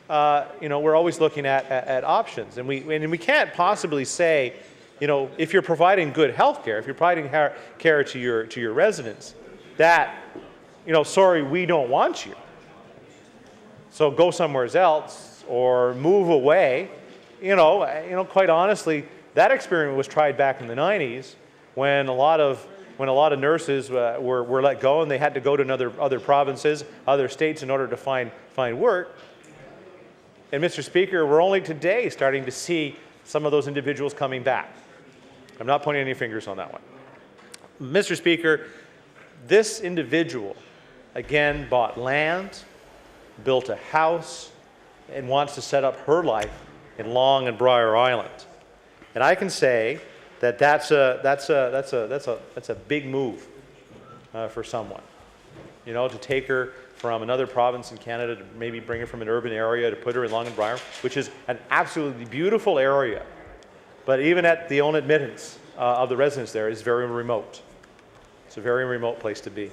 we're always looking at options, and we can't possibly say, if you're providing good health care, if you're providing care to your residents, that, sorry, we don't want you, so go somewhere else or move away. Quite honestly, that experiment was tried back in the 90s when a lot of nurses were let go and they had to go to other provinces, other states in order to find work. And Mr. Speaker, we're only today starting to see some of those individuals coming back. I'm not pointing any fingers on that one. Mr. Speaker, this individual, again, bought land, built a house, and wants to set up her life in Long and Briar Island. And I can say that that's a big move for someone, to take her from another province in Canada to maybe bring her from an urban area to put her in Long and Briar, which is an absolutely beautiful area. But even at the own admittance of the residents there is very remote. It's a very remote place to be.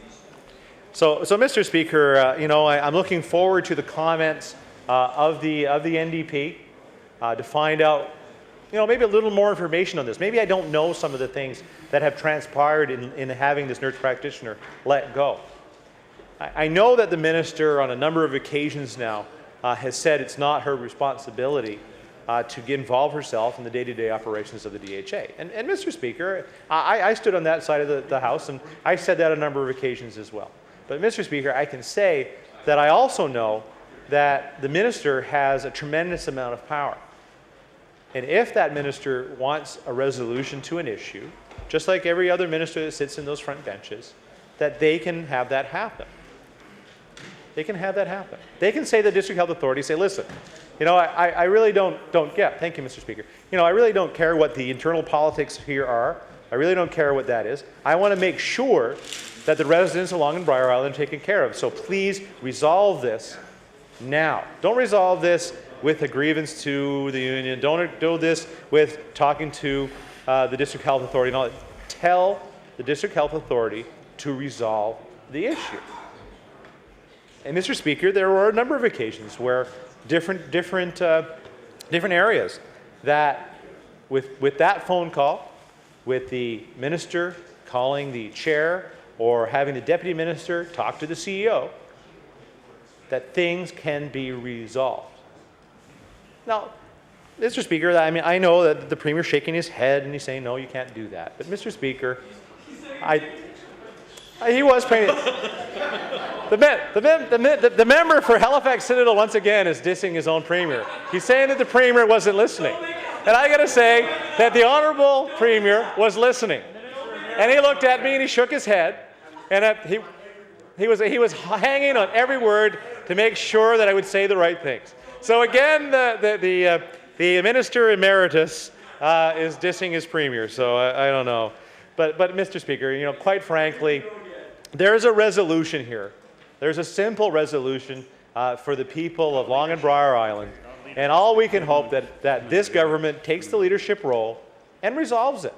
So Mr. Speaker, I'm looking forward to the comments of the NDP to find out, maybe a little more information on this. Maybe I don't know some of the things that have transpired in having this nurse practitioner let go. I know that the minister on a number of occasions now has said it's not her responsibility to involve herself in the day-to-day operations of the DHA. And Mr. Speaker, I stood on that side of the House, and I said that on a number of occasions as well. But Mr. Speaker, I can say that I also know that the minister has a tremendous amount of power. And if that minister wants a resolution to an issue, just like every other minister that sits in those front benches, that they can have that happen. They can have that happen. They can say to the District Health Authority, say, listen, I really don't get, thank you, Mr. Speaker, I really don't care what the internal politics here are. I really don't care what that is. I want to make sure that the residents along in Briar Island are taken care of. So please resolve this now. Don't resolve this with a grievance to the union. Don't do this with talking to the District Health Authority and all that. Tell the District Health Authority to resolve the issue. And Mr. Speaker, there were a number of occasions where different areas that with that phone call, with the minister calling the chair or having the deputy minister talk to the CEO, that things can be resolved. Now, Mr. Speaker, I know that the Premier's shaking his head and he's saying, no, you can't do that. But Mr. Speaker, he was paying the member for Halifax Citadel once again is dissing his own Premier. He's saying that the Premier wasn't listening. And I got to say that the Honourable Premier was listening. And he looked at me and he shook his head. And he was hanging on every word to make sure that I would say the right things. So again, the Minister Emeritus is dissing his Premier. So I don't know. But Mr. Speaker, quite frankly, there's a resolution here. There's a simple resolution for the people of Long and Briar Island. And all we can hope that this government takes the leadership role and resolves it.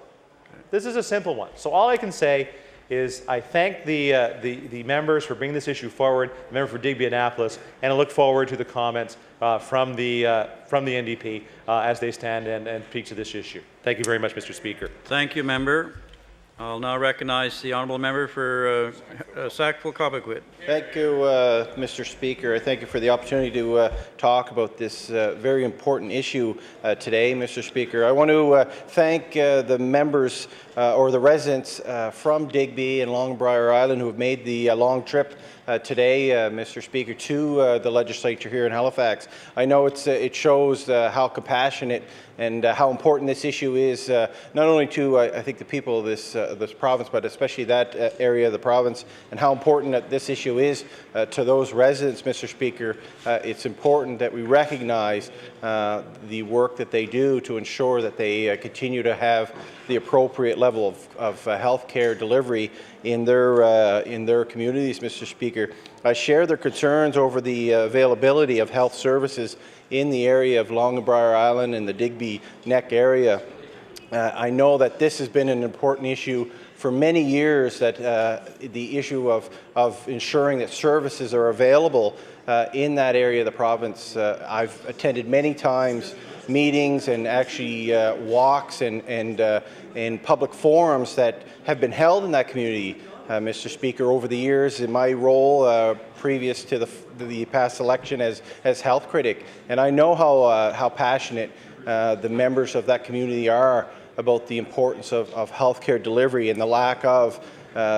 This is a simple one. So all I can say is I thank the members for bringing this issue forward, the member for Digby Annapolis, and I look forward to the comments from the NDP as they stand and speak to this issue. Thank you very much, Mr. Speaker. Thank you, member. I'll now recognize the honourable member for Sackville-Cobequid. Thank you, Mr. Speaker. I thank you for the opportunity to talk about this very important issue today, Mr. Speaker. I want to thank the members or the residents from Digby and Long Briar Island who have made the long trip today, Mr. Speaker, to the legislature here in Halifax. I know it shows how compassionate and how important this issue is, not only to, I think, the people of this province, but especially that area of the province, and how important that this issue is to those residents, Mr. Speaker. It's important that we recognize the work that they do to ensure that they continue to have the appropriate level of health care delivery in their communities, Mr. Speaker. I share their concerns over the availability of health services in the area of Long and Briar Island and the Digby Neck area. I know that this has been an important issue for many years, that the issue of ensuring that services are available in that area of the province. I've attended many times meetings and actually walks and public forums that have been held in that community, Mr. Speaker, over the years in my role previous to the past election as health critic. And I know how passionate the members of that community are about the importance of healthcare delivery and the lack of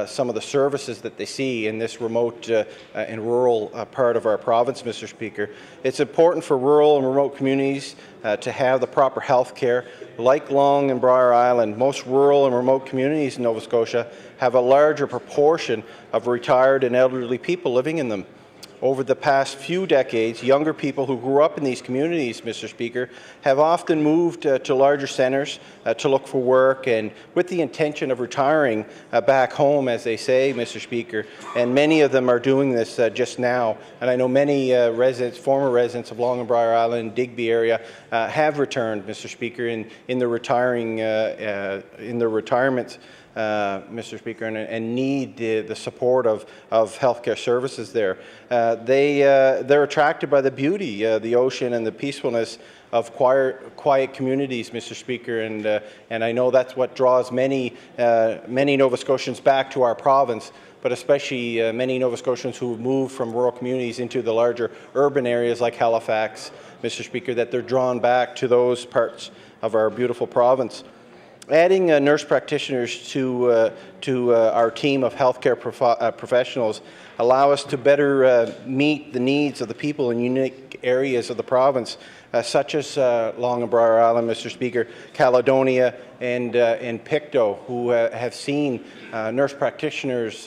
some of the services that they see in this remote and rural part of our province, Mr. Speaker. It's important for rural and remote communities to have the proper health care. Like Long and Briar Island, most rural and remote communities in Nova Scotia have a larger proportion of retired and elderly people living in them. over the past few decades, younger people who grew up in these communities, Mr. Speaker, have often moved to larger centres to look for work and with the intention of retiring back home, as they say, Mr. Speaker. And many of them are doing this just now. And I know many former residents of Long and Briar Island, Digby area, have returned, Mr. Speaker, in their retirement. Mr. Speaker, and need the support of healthcare services there. They're attracted by the beauty, the ocean, and the peacefulness of quiet communities, Mr. Speaker, and I know that's what draws many Nova Scotians back to our province, but especially many Nova Scotians who have moved from rural communities into the larger urban areas like Halifax, Mr. Speaker, that they're drawn back to those parts of our beautiful province. Adding nurse practitioners to our team of healthcare professionals allow us to better meet the needs of the people in unique areas of the province, such as Long and Briar Island, Mr. Speaker, Caledonia, and Pictou, who have seen nurse practitioners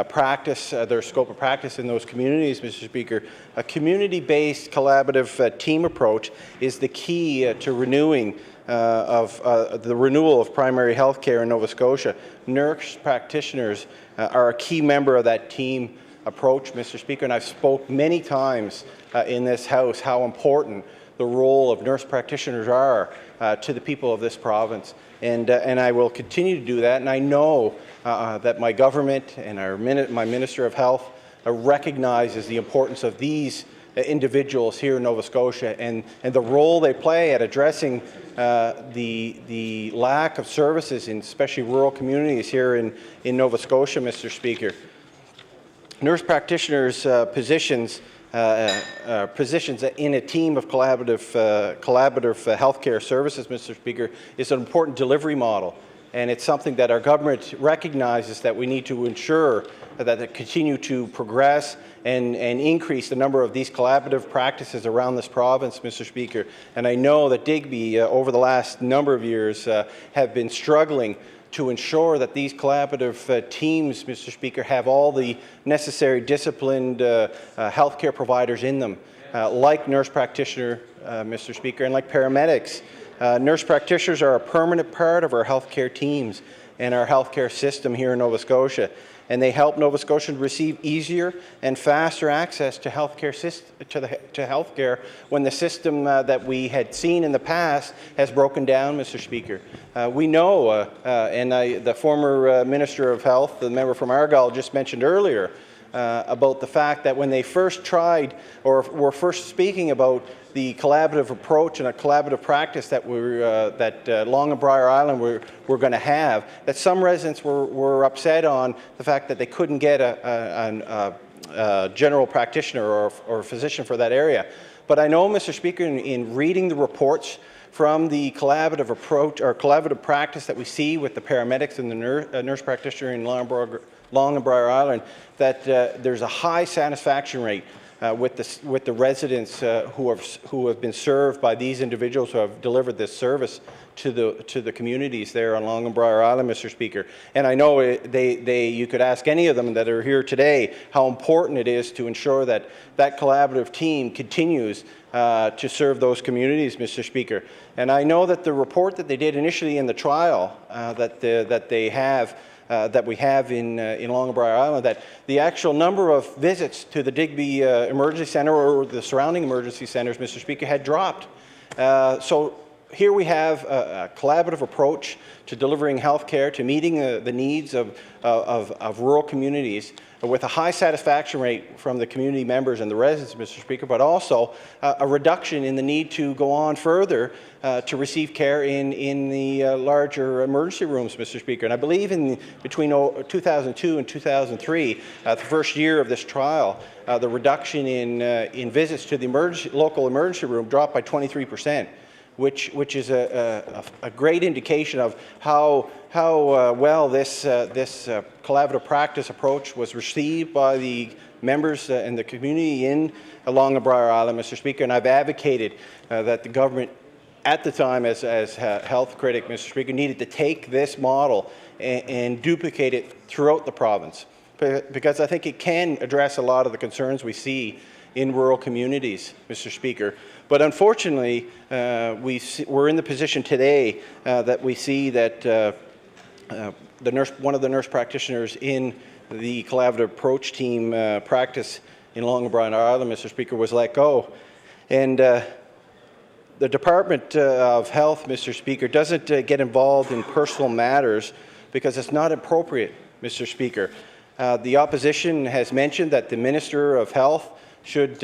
practice their scope of practice in those communities, Mr. Speaker. A community-based collaborative team approach is the key to renewing the renewal of primary health care in Nova Scotia. Nurse practitioners are a key member of that team approach, Mr. Speaker, and I've spoke many times in this House how important the role of nurse practitioners are to the people of this province. And I will continue to do that, and I know that my government and my Minister of Health recognizes the importance of these individuals here in Nova Scotia and the role they play at addressing the lack of services in especially rural communities here in Nova Scotia, Mr. Speaker. Nurse practitioners' positions in a team of collaborative healthcare services, Mr. Speaker, is an important delivery model. And it's something that our government recognizes that we need to ensure that they continue to progress and increase the number of these collaborative practices around this province, Mr. Speaker. And I know that Digby, over the last number of years, have been struggling to ensure that these collaborative teams, Mr. Speaker, have all the necessary disciplined healthcare providers in them, like nurse practitioner, Mr. Speaker, and like paramedics. Nurse practitioners are a permanent part of our healthcare teams and our healthcare system here in Nova Scotia, and they help Nova Scotians receive easier and faster access to healthcare when the system that we had seen in the past has broken down, Mr. Speaker. We know, and the former Minister of Health, the member from Argyle, just mentioned earlier, about the fact that when they first tried or were first speaking about the collaborative approach and a collaborative practice that Long and Briar Island were going to have, that some residents were upset on the fact that they couldn't get a general practitioner or a physician for that area. But I know, Mr. Speaker, in reading the reports from the collaborative approach or collaborative practice that we see with the paramedics and the nurse practitioner in Long and Briar Island, that there's a high satisfaction rate with the residents who have been served by these individuals who have delivered this service to the communities there on Long and Briar Island, Mr. Speaker. And I know you could ask any of them that are here today how important it is to ensure that that collaborative team continues to serve those communities, Mr. Speaker. And I know that the report that they did initially in the trial that we have in Long and Briar Island, that the actual number of visits to the Digby Emergency Centre or the surrounding emergency centres, Mr. Speaker, had dropped. So here we have a collaborative approach to delivering health care, to meeting the needs of rural communities with a high satisfaction rate from the community members and the residents, Mr. Speaker, but also a reduction in the need to go on further to receive care in the larger emergency rooms, Mr. Speaker. And I believe between 2002 and 2003, the first year of this trial, the reduction in visits to the local emergency room dropped by 23%. Which is a great indication of how well this collaborative practice approach was received by the members and the community in Long and Briar Island, Mr. Speaker. And I've advocated that the government, at the time as health critic, Mr. Speaker, needed to take this model and duplicate it throughout the province. because I think it can address a lot of the concerns we see in rural communities, Mr. Speaker. But unfortunately, we're in the position today that we see that one of the nurse practitioners in the collaborative approach team practice in Long and Bryan Island, Mr. Speaker, was let go. And the Department of Health, Mr. Speaker, doesn't get involved in personal matters because it's not appropriate, Mr. Speaker. The opposition has mentioned that the Minister of Health should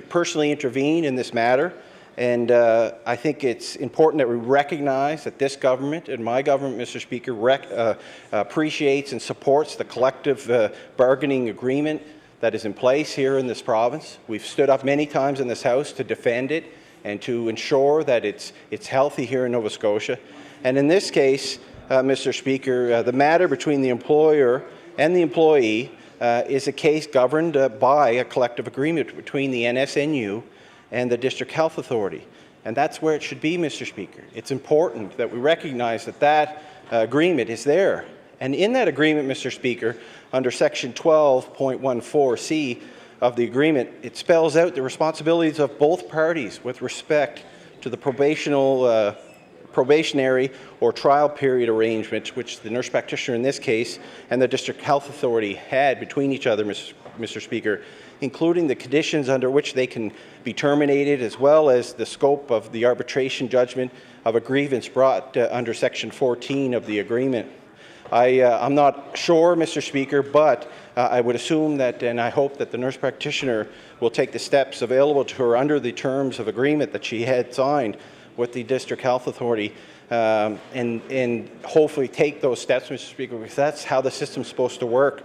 personally intervene in this matter, and I think it's important that we recognize that this government and my government, Mr. Speaker, appreciates and supports the collective bargaining agreement that is in place here in this province. We've stood up many times in this House to defend it and to ensure that it's healthy here in Nova Scotia. And in this case, Mr. Speaker, the matter between the employer and the employee is a case governed by a collective agreement between the NSNU and the District Health Authority. And that's where it should be, Mr. Speaker. It's important that we recognize that that agreement is there. And in that agreement, Mr. Speaker, under Section 12.14C of the agreement, it spells out the responsibilities of both parties with respect to the probationary or trial period arrangement which the nurse practitioner in this case and the District Health Authority had between each other, Mr. Speaker, including the conditions under which they can be terminated, as well as the scope of the arbitration judgment of a grievance brought under Section 14 of the agreement. I'm not sure, Mr. Speaker, but I would assume that, and I hope that the nurse practitioner will take the steps available to her under the terms of agreement that she had signed with the District Health Authority, and hopefully take those steps, Mr. Speaker, because that's how the system's supposed to work.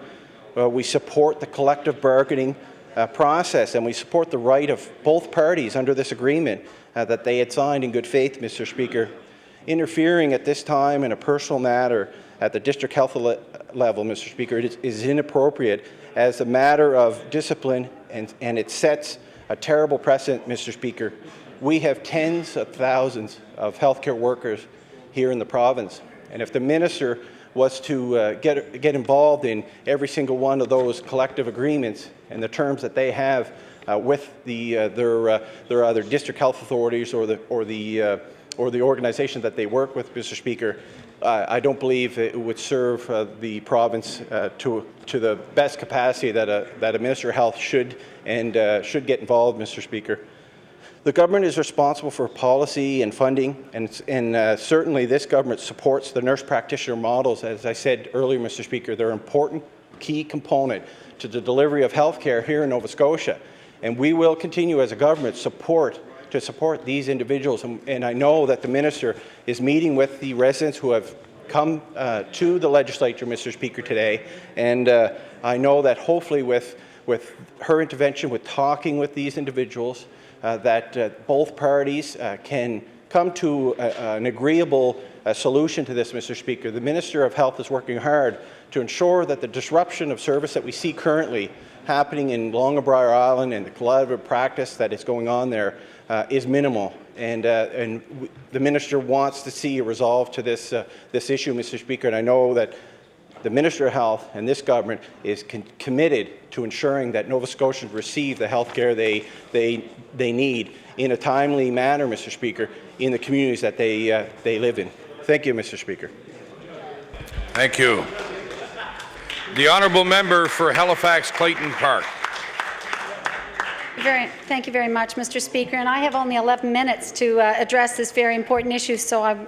We support the collective bargaining process, and we support the right of both parties under this agreement that they had signed in good faith, Mr. Speaker. Interfering at this time in a personal matter at the District Health level, Mr. Speaker, it is inappropriate as a matter of discipline, and it sets a terrible precedent, Mr. Speaker. We have tens of thousands of healthcare workers here in the province, and if the minister was to get involved in every single one of those collective agreements and the terms that they have with their other district health authorities or the organization that they work with, Mr. Speaker, I don't believe it would serve the province to the best capacity that a minister of health should get involved, Mr. Speaker. The government is responsible for policy and funding, and certainly this government supports the nurse practitioner models. As I said earlier, Mr. Speaker, they're an important key component to the delivery of health care here in Nova Scotia. And we will continue as a government to support these individuals. And I know that the minister is meeting with the residents who have come to the legislature, Mr. Speaker, today. And I know that hopefully with her intervention, with talking with these individuals, that both parties can come to an agreeable solution to this, Mr. Speaker. The Minister of Health is working hard to ensure that the disruption of service that we see currently happening in Long and Bryan Island and the collaborative practice that is going on there is minimal. And the Minister wants to see a resolve to this issue, Mr. Speaker. And I know that the Minister of Health and this government is committed to ensuring that Nova Scotians receive the health care they need in a timely manner, Mr. Speaker, in the communities that they live in. Thank you, Mr. Speaker. Thank you. The honourable member for Halifax Clayton Park. Thank you very much, Mr. Speaker. And I have only 11 minutes to address this very important issue, so I've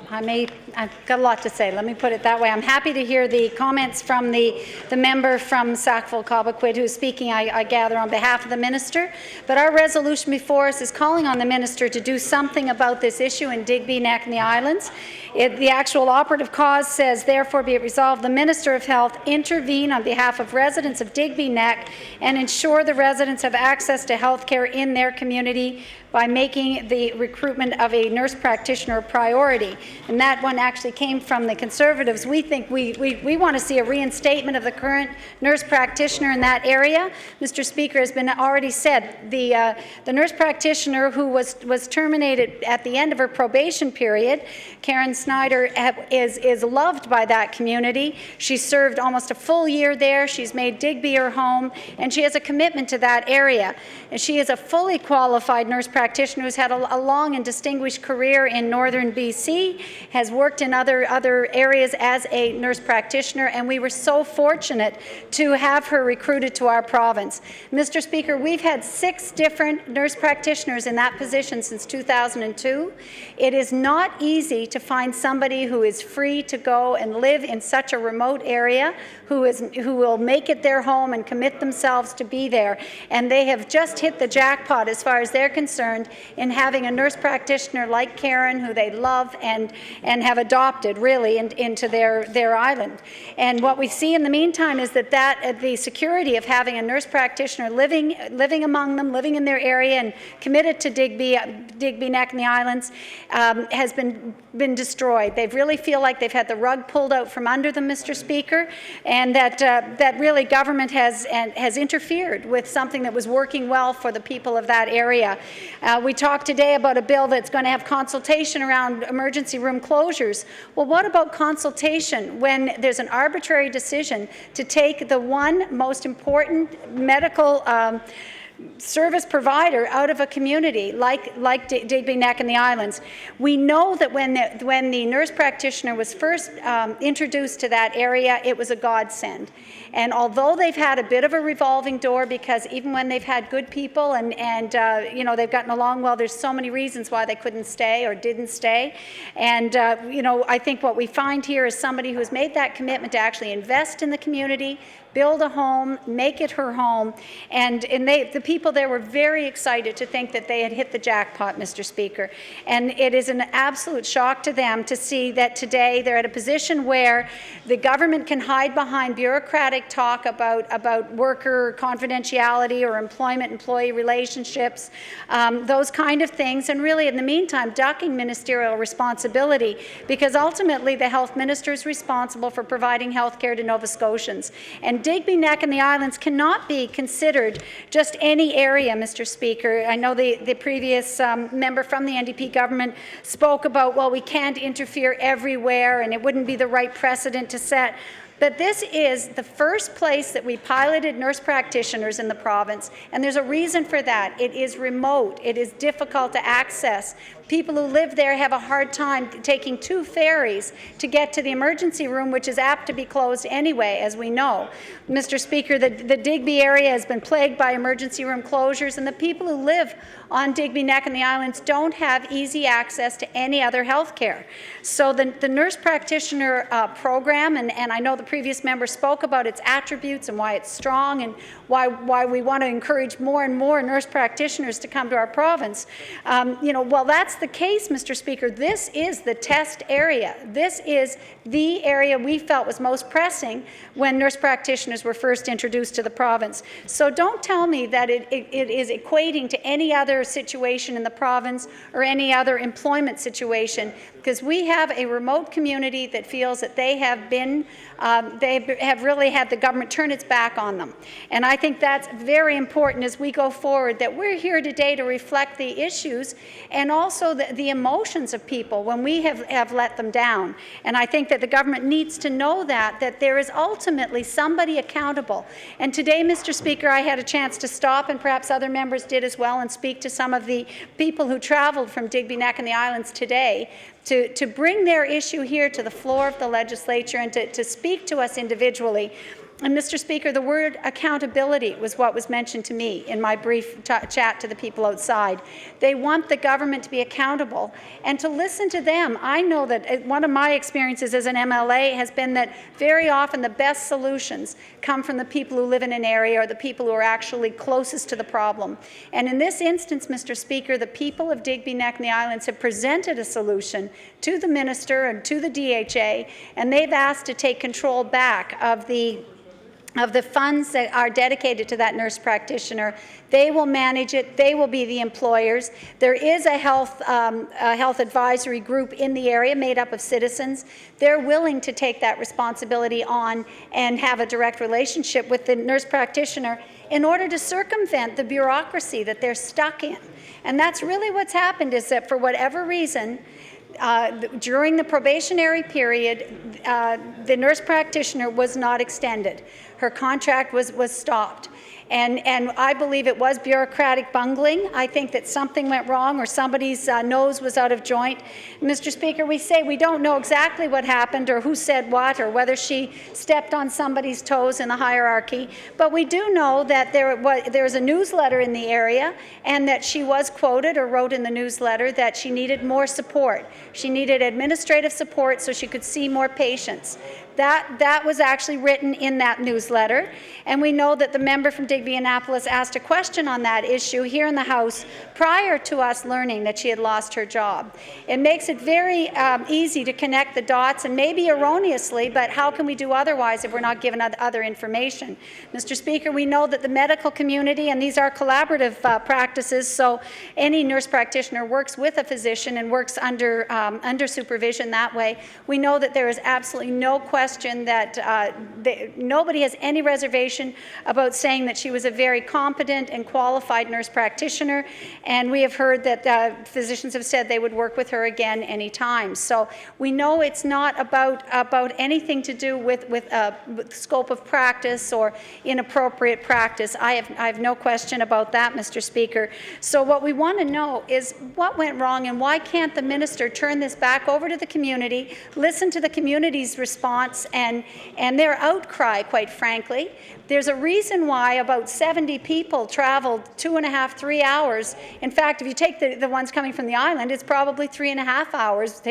got a lot to say. Let me put it that way. I'm happy to hear the comments from the member from Sackville-Cobequid who is speaking, I gather, on behalf of the minister. But our resolution before us is calling on the minister to do something about this issue in Digby Neck and the Islands. The actual operative cause says, therefore be it resolved, the Minister of Health intervene on behalf of residents of Digby Neck and ensure the residents have access to health care in their community by making the recruitment of a nurse practitioner a priority. And that one actually came from the Conservatives. We think we want to see a reinstatement of the current nurse practitioner in that area. Mr. Speaker, has been already said, the nurse practitioner who was terminated at the end of her probation period, Karen Snyder is loved by that community. She served almost a full year there. She's made Digby her home, and she has a commitment to that area. And she is a fully qualified nurse practitioner who's had a long and distinguished career in northern BC, has worked in other areas as a nurse practitioner, and we were so fortunate to have her recruited to our province. Mr. Speaker, we've had 6 different nurse practitioners in that position since 2002. It is not easy to find somebody who is free to go and live in such a remote area, who will make it their home and commit themselves to be there. And they have just hit the jackpot as far as they're concerned in having a nurse practitioner like Karen, who they love and have adopted really into their island. And what we see in the meantime is that the security of having a nurse practitioner living among them, living in their area and committed to Digby Neck and the islands has been destroyed. They really feel like they've had the rug pulled out from under them, Mr. Speaker, and that really government has interfered with something that was working well for the people of that area. We talked today about a bill that's going to have consultation around emergency room closures. Well, what about consultation when there's an arbitrary decision to take the one most important medical service provider out of a community like Digby Neck and the islands? We know that when the nurse practitioner was first introduced to that area, it was a godsend. And although they've had a bit of a revolving door, because even when they've had good people and you know, they've gotten along well, there's so many reasons why they couldn't stay or didn't stay. And you know, I think what we find here is somebody who's made that commitment to actually invest in the community, build a home, make it her home, and the people there were very excited to think that they had hit the jackpot, Mr. Speaker. And it is an absolute shock to them to see that today they're at a position where the government can hide behind bureaucratic talk about worker confidentiality or employee relationships, those kind of things, and really in the meantime ducking ministerial responsibility, because ultimately the health minister is responsible for providing health care to Nova Scotians. And Digby Neck and the islands cannot be considered just any area, Mr. Speaker. I know the previous member from the NDP government spoke about, well, we can't interfere everywhere and it wouldn't be the right precedent to set. But this is the first place that we piloted nurse practitioners in the province, and there's a reason for that. It is remote. It is difficult to access. People who live there have a hard time taking 2 ferries to get to the emergency room, which is apt to be closed anyway, as we know. Mr. Speaker, the Digby area has been plagued by emergency room closures, and the people who live on Digby Neck and the islands don't have easy access to any other health care. So the nurse practitioner program, and I know the previous member spoke about its attributes and why it's strong and why we want to encourage more and more nurse practitioners to come to our province. You know, well, that's the case, Mr. Speaker. This is the test area. This is the area we felt was most pressing when nurse practitioners were first introduced to the province. So don't tell me that it is equating to any other situation in the province or any other employment situation, because we have a remote community that feels that they have really had the government turn its back on them. And I think that's very important as we go forward, that we're here today to reflect the issues and also the emotions of people when we have let them down. And I think that the government needs to know that there is ultimately somebody accountable. And today, Mr. Speaker, I had a chance to stop, and perhaps other members did as well, and speak to some of the people who traveled from Digby Neck and the islands today to bring their issue here to the floor of the legislature and to speak to us individually. And Mr. Speaker, the word accountability was what was mentioned to me in my brief chat to the people outside. They want the government to be accountable and to listen to them. I know that one of my experiences as an MLA has been that very often the best solutions come from the people who live in an area or the people who are actually closest to the problem. And in this instance, Mr. Speaker, the people of Digby Neck and the islands have presented a solution to the minister and to the DHA, and they've asked to take control back of the funds that are dedicated to that nurse practitioner. They will manage it. They will be the employers. There is a health advisory group in the area made up of citizens. They're willing to take that responsibility on and have a direct relationship with the nurse practitioner in order to circumvent the bureaucracy that they're stuck in. And that's really what's happened, is that for whatever reason, During the probationary period, the nurse practitioner was not extended. Her contract was stopped. And I believe it was bureaucratic bungling. I think that something went wrong or somebody's nose was out of joint. Mr. Speaker, we say we don't know exactly what happened or who said what or whether she stepped on somebody's toes in the hierarchy, but we do know that there's a newsletter in the area and that she was quoted or wrote in the newsletter that she needed more support. She needed administrative support so she could see more patients. That was actually written in that newsletter, and we know that the member from Digby-Annapolis asked a question on that issue here in the House prior to us learning that she had lost her job. It makes it very easy to connect the dots, and maybe erroneously, but how can we do otherwise if we're not given other information? Mr. Speaker, we know that the medical community, and these are collaborative practices, so any nurse practitioner works with a physician and works under supervision that way. We know that there is absolutely no question that nobody has any reservation about saying that she was a very competent and qualified nurse practitioner, and we have heard that physicians have said they would work with her again anytime. So we know it's not about anything to do with scope of practice or inappropriate practice. I have no question about that, Mr. Speaker. So what we want to know is what went wrong and why can't the minister turn this back over to the community, listen to the community's response and their outcry, quite frankly. There's a reason why about 70 people traveled 2.5, 3 hours. In fact, if you take the ones coming from the island, it's probably 3.5 hours,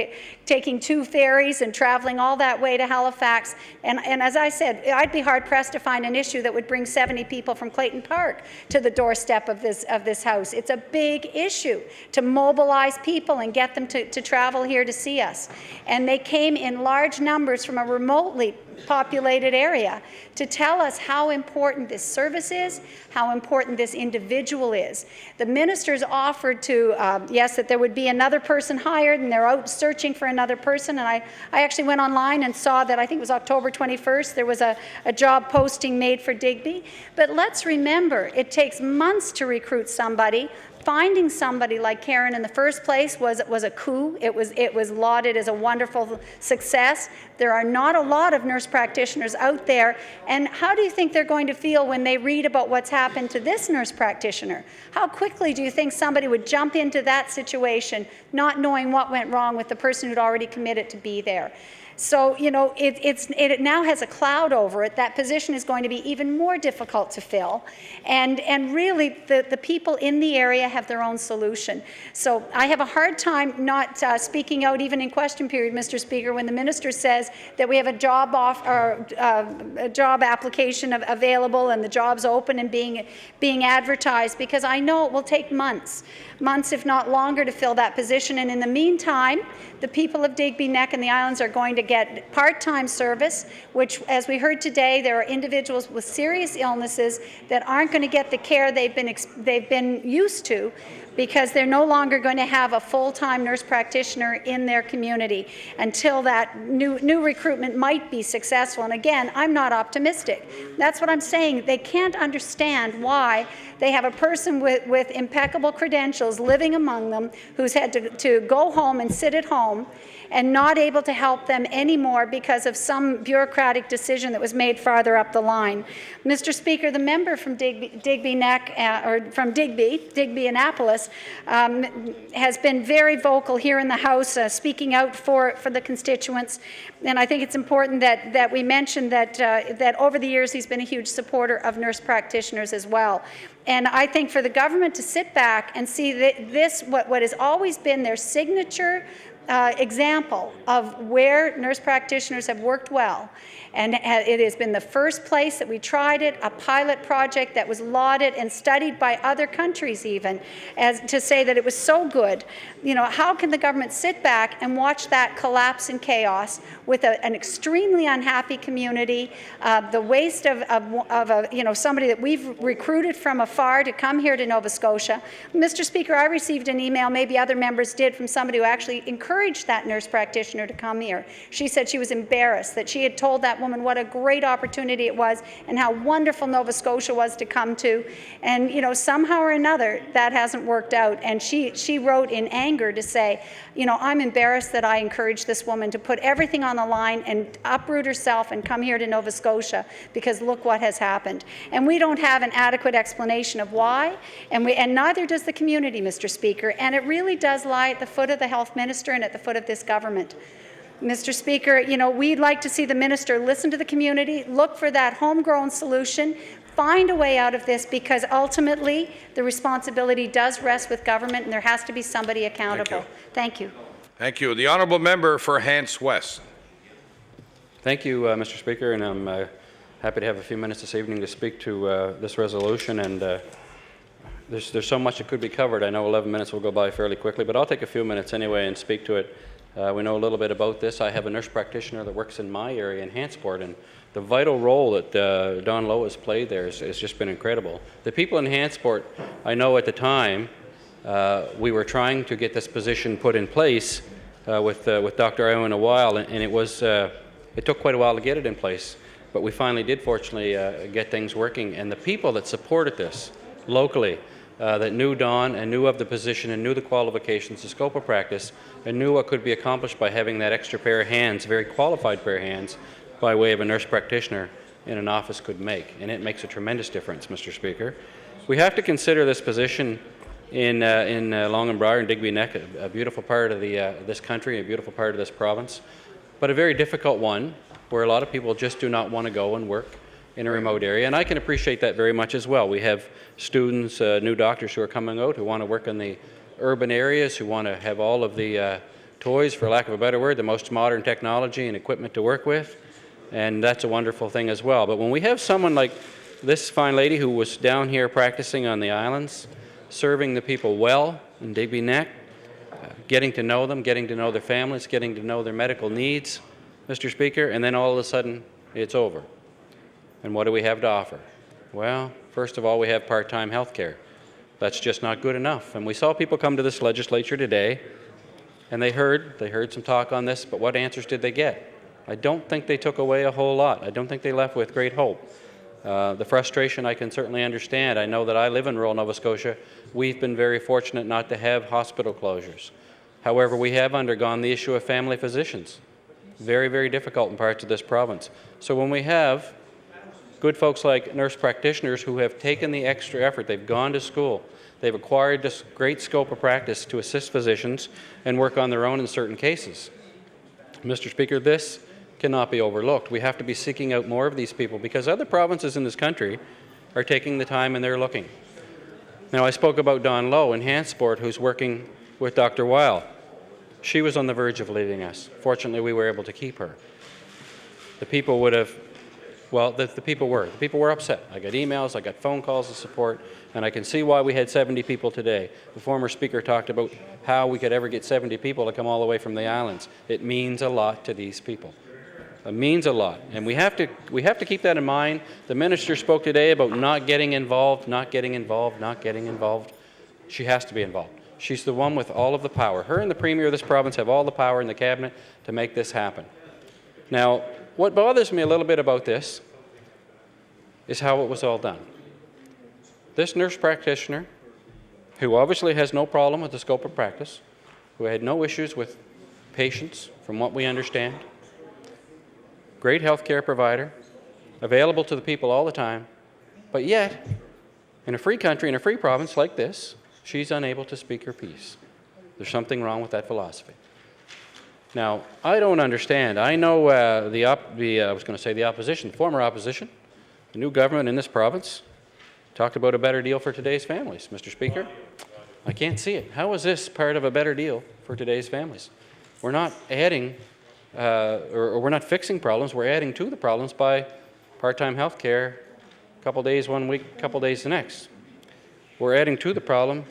taking 2 ferries and traveling all that way to Halifax. And as I said, I'd be hard-pressed to find an issue that would bring 70 people from Clayton Park to the doorstep of this House. It's a big issue to mobilize people and get them to travel here to see us. And they came in large numbers from a remotely populated area to tell us how important this service is, how important this individual is. The ministers offered to, yes, that there would be another person hired, and they're out searching for another person. And I actually went online and saw that I think it was October 21st, there was a job posting made for Digby. But let's remember, it takes months to recruit somebody. Finding somebody like Karen in the first place was a coup. It was lauded as a wonderful success. There are not a lot of nurse practitioners out there, and how do you think they're going to feel when they read about what's happened to this nurse practitioner? How quickly do you think somebody would jump into that situation, not knowing what went wrong with the person who'd already committed to be there? So, you know, it now has a cloud over it. That position is going to be even more difficult to fill. And really, the people in the area have their own solution. So I have a hard time not speaking out, even in question period, Mr. Speaker, when the minister says that we have a job a job application available and the job's open and being advertised, because I know it will take months, if not longer, to fill that position. And in the meantime, the people of Digby Neck and the islands are going to get part-time service, which, as we heard today, there are individuals with serious illnesses that aren't going to get the care they've been used to, because they're no longer going to have a full-time nurse practitioner in their community until that new recruitment might be successful. And again, I'm not optimistic. That's what I'm saying. They can't understand why they have a person with impeccable credentials living among them who's had to go home and sit at home and not able to help them anymore because of some bureaucratic decision that was made farther up the line. Mr. Speaker, the member from Digby Neck, or from Digby-Annapolis, has been very vocal here in the House, speaking out for the constituents. And I think it's important that we mention that over the years he's been a huge supporter of nurse practitioners as well. And I think for the government to sit back and see what has always been their signature example of where nurse practitioners have worked well, and it has been the first place that we tried it, a pilot project that was lauded and studied by other countries even, as to say that it was so good. You know, how can the government sit back and watch that collapse in chaos with an extremely unhappy community, the waste of somebody that we've recruited from afar to come here to Nova Scotia? Mr. Speaker, I received an email, maybe other members did, from somebody who actually encouraged encouraged that nurse practitioner to come here. She said she was embarrassed that she had told that woman what a great opportunity it was and how wonderful Nova Scotia was to come to. And, you know, somehow or another, that hasn't worked out. And she wrote in anger to say, you know, I'm embarrassed that I encouraged this woman to put everything on the line and uproot herself and come here to Nova Scotia, because look what has happened. And we don't have an adequate explanation of why, and neither does the community, Mr. Speaker. And it really does lie at the foot of the health minister and at the foot of this government. Mr. Speaker, you know, we'd like to see the minister listen to the community, look for that homegrown solution, find a way out of this, because ultimately the responsibility does rest with government and there has to be somebody accountable. Thank you. Thank you. The honourable member for Hants West. Thank you, Mr. Speaker, and I'm happy to have a few minutes this evening to speak to this resolution. And there's so much that could be covered. I know 11 minutes will go by fairly quickly, but I'll take a few minutes anyway and speak to it. We know a little bit about this. I have a nurse practitioner that works in my area in Hantsport, and the vital role that Don Lowe has played there has just been incredible. The people in Hantsport, I know at the time, we were trying to get this position put in place with Dr. Owen a while, and it took quite a while to get it in place, but we finally did fortunately get things working. And the people that supported this locally, that knew Don and knew of the position and knew the qualifications, the scope of practice, and knew what could be accomplished by having that extra pair of hands, very qualified pair of hands, by way of a nurse practitioner in an office could make. And it makes a tremendous difference, Mr. Speaker. We have to consider this position in Long and Briar and Digby Neck, a beautiful part of this country, a beautiful part of this province, but a very difficult one where a lot of people just do not want to go and work in a remote area, and I can appreciate that very much as well. We have students, new doctors who are coming out who want to work in the urban areas, who want to have all of the toys, for lack of a better word, the most modern technology and equipment to work with, and that's a wonderful thing as well. But when we have someone like this fine lady who was down here practicing on the islands, serving the people well in Digby Neck, getting to know them, getting to know their families, getting to know their medical needs, Mr. Speaker, and then all of a sudden it's over. And what do we have to offer? Well, first of all, we have part-time health care. That's just not good enough. And we saw people come to this legislature today, and they heard some talk on this, but what answers did they get? I don't think they took away a whole lot. I don't think they left with great hope. The frustration I can certainly understand. I know that I live in rural Nova Scotia. We've been very fortunate not to have hospital closures. However, we have undergone the issue of family physicians. Very, very difficult in parts of this province. So when we have good folks like nurse practitioners who have taken the extra effort, they've gone to school, they've acquired this great scope of practice to assist physicians and work on their own in certain cases. Mr. Speaker, this cannot be overlooked. We have to be seeking out more of these people because other provinces in this country are taking the time and they're looking. Now, I spoke about Don Lowe in Hantsport, who's working with Dr. Weil. She was on the verge of leaving us. Fortunately, we were able to keep her. The people would have, well, the people were upset. I got emails, I got phone calls of support, and I can see why we had 70 people today. The former speaker talked about how we could ever get 70 people to come all the way from the islands. It means a lot to these people. It means a lot, and we have to keep that in mind. The minister spoke today about not getting involved, not getting involved, not getting involved. She has to be involved. She's the one with all of the power. Her and the Premier of this province have all the power in the Cabinet to make this happen. Now, what bothers me a little bit about this is how it was all done. This nurse practitioner, who obviously has no problem with the scope of practice, who had no issues with patients, from what we understand, great health care provider, available to the people all the time, but yet, in a free country, in a free province like this, she's unable to speak her piece. There's something wrong with that philosophy. Now, I don't understand. I know the opposition, the former opposition, the new government in this province, talked about a better deal for today's families. Mr. Speaker, I can't see it. How is this part of a better deal for today's families? We're not adding, or we're not fixing problems, we're adding to the problems by part-time health care, a couple days one week, a couple days the next. We're adding to the problem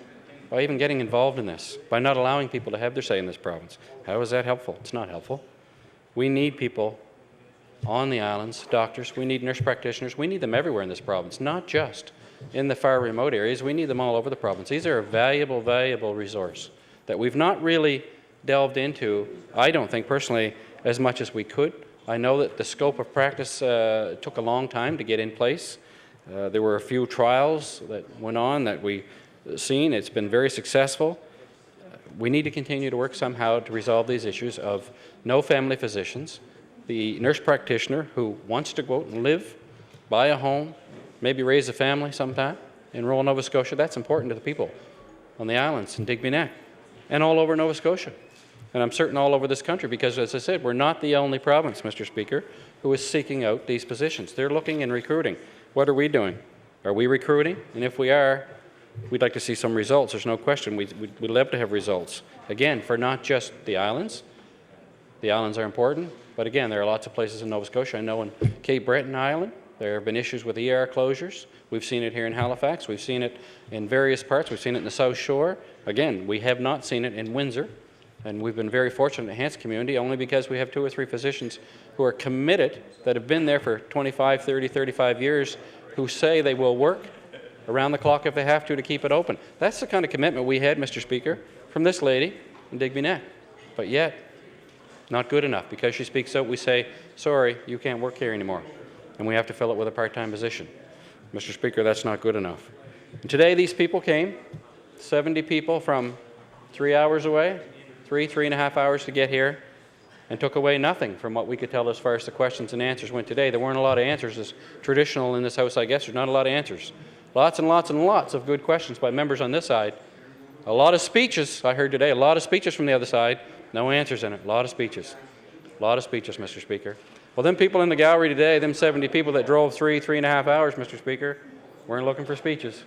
by even getting involved in this, by not allowing people to have their say in this province. How is that helpful? It's not helpful. We need people on the islands, doctors, we need nurse practitioners, we need them everywhere in this province, not just in the far remote areas, we need them all over the province. These are a valuable, valuable resource that we've not really delved into, I don't think personally, as much as we could. I know that the scope of practice took a long time to get in place. There were a few trials that went on that we've seen. It's been very successful. We need to continue to work somehow to resolve these issues of no family physicians, the nurse practitioner who wants to go out and live, buy a home, maybe raise a family sometime in rural Nova Scotia. That's important to the people on the islands in Digby Neck and all over Nova Scotia. And I'm certain all over this country because, as I said, we're not the only province, Mr. Speaker, who is seeking out these positions. They're looking and recruiting. What are we doing? Are we recruiting? And if we are, we'd like to see some results. There's no question. We'd love to have results. Again, for not just the islands. The islands are important, but again, there are lots of places in Nova Scotia. I know in Cape Breton Island, there have been issues with ER closures. We've seen it here in Halifax. We've seen it in various parts. We've seen it in the South Shore. Again, we have not seen it in Windsor. And we've been very fortunate in the Hants community only because we have 2 or 3 physicians who are committed, that have been there for 25, 30, 35 years, who say they will work around the clock if they have to keep it open. That's the kind of commitment we had, Mr. Speaker, from this lady in Digby Neck. But yet, not good enough. Because she speaks out, we say, sorry, you can't work here anymore. And we have to fill it with a part-time position. Mr. Speaker, that's not good enough. And today, these people came, 70 people from 3 hours away, 3.5 hours to get here, and took away nothing from what we could tell as far as the questions and answers went today. There weren't a lot of answers, as traditional in this House, I guess. There's not a lot of answers. Lots and lots and lots of good questions by members on this side. A lot of speeches, I heard today, a lot of speeches from the other side. No answers in it. A lot of speeches. A lot of speeches, Mr. Speaker. Well, them people in the gallery today, them 70 people that drove 3.5 hours, Mr. Speaker, weren't looking for speeches.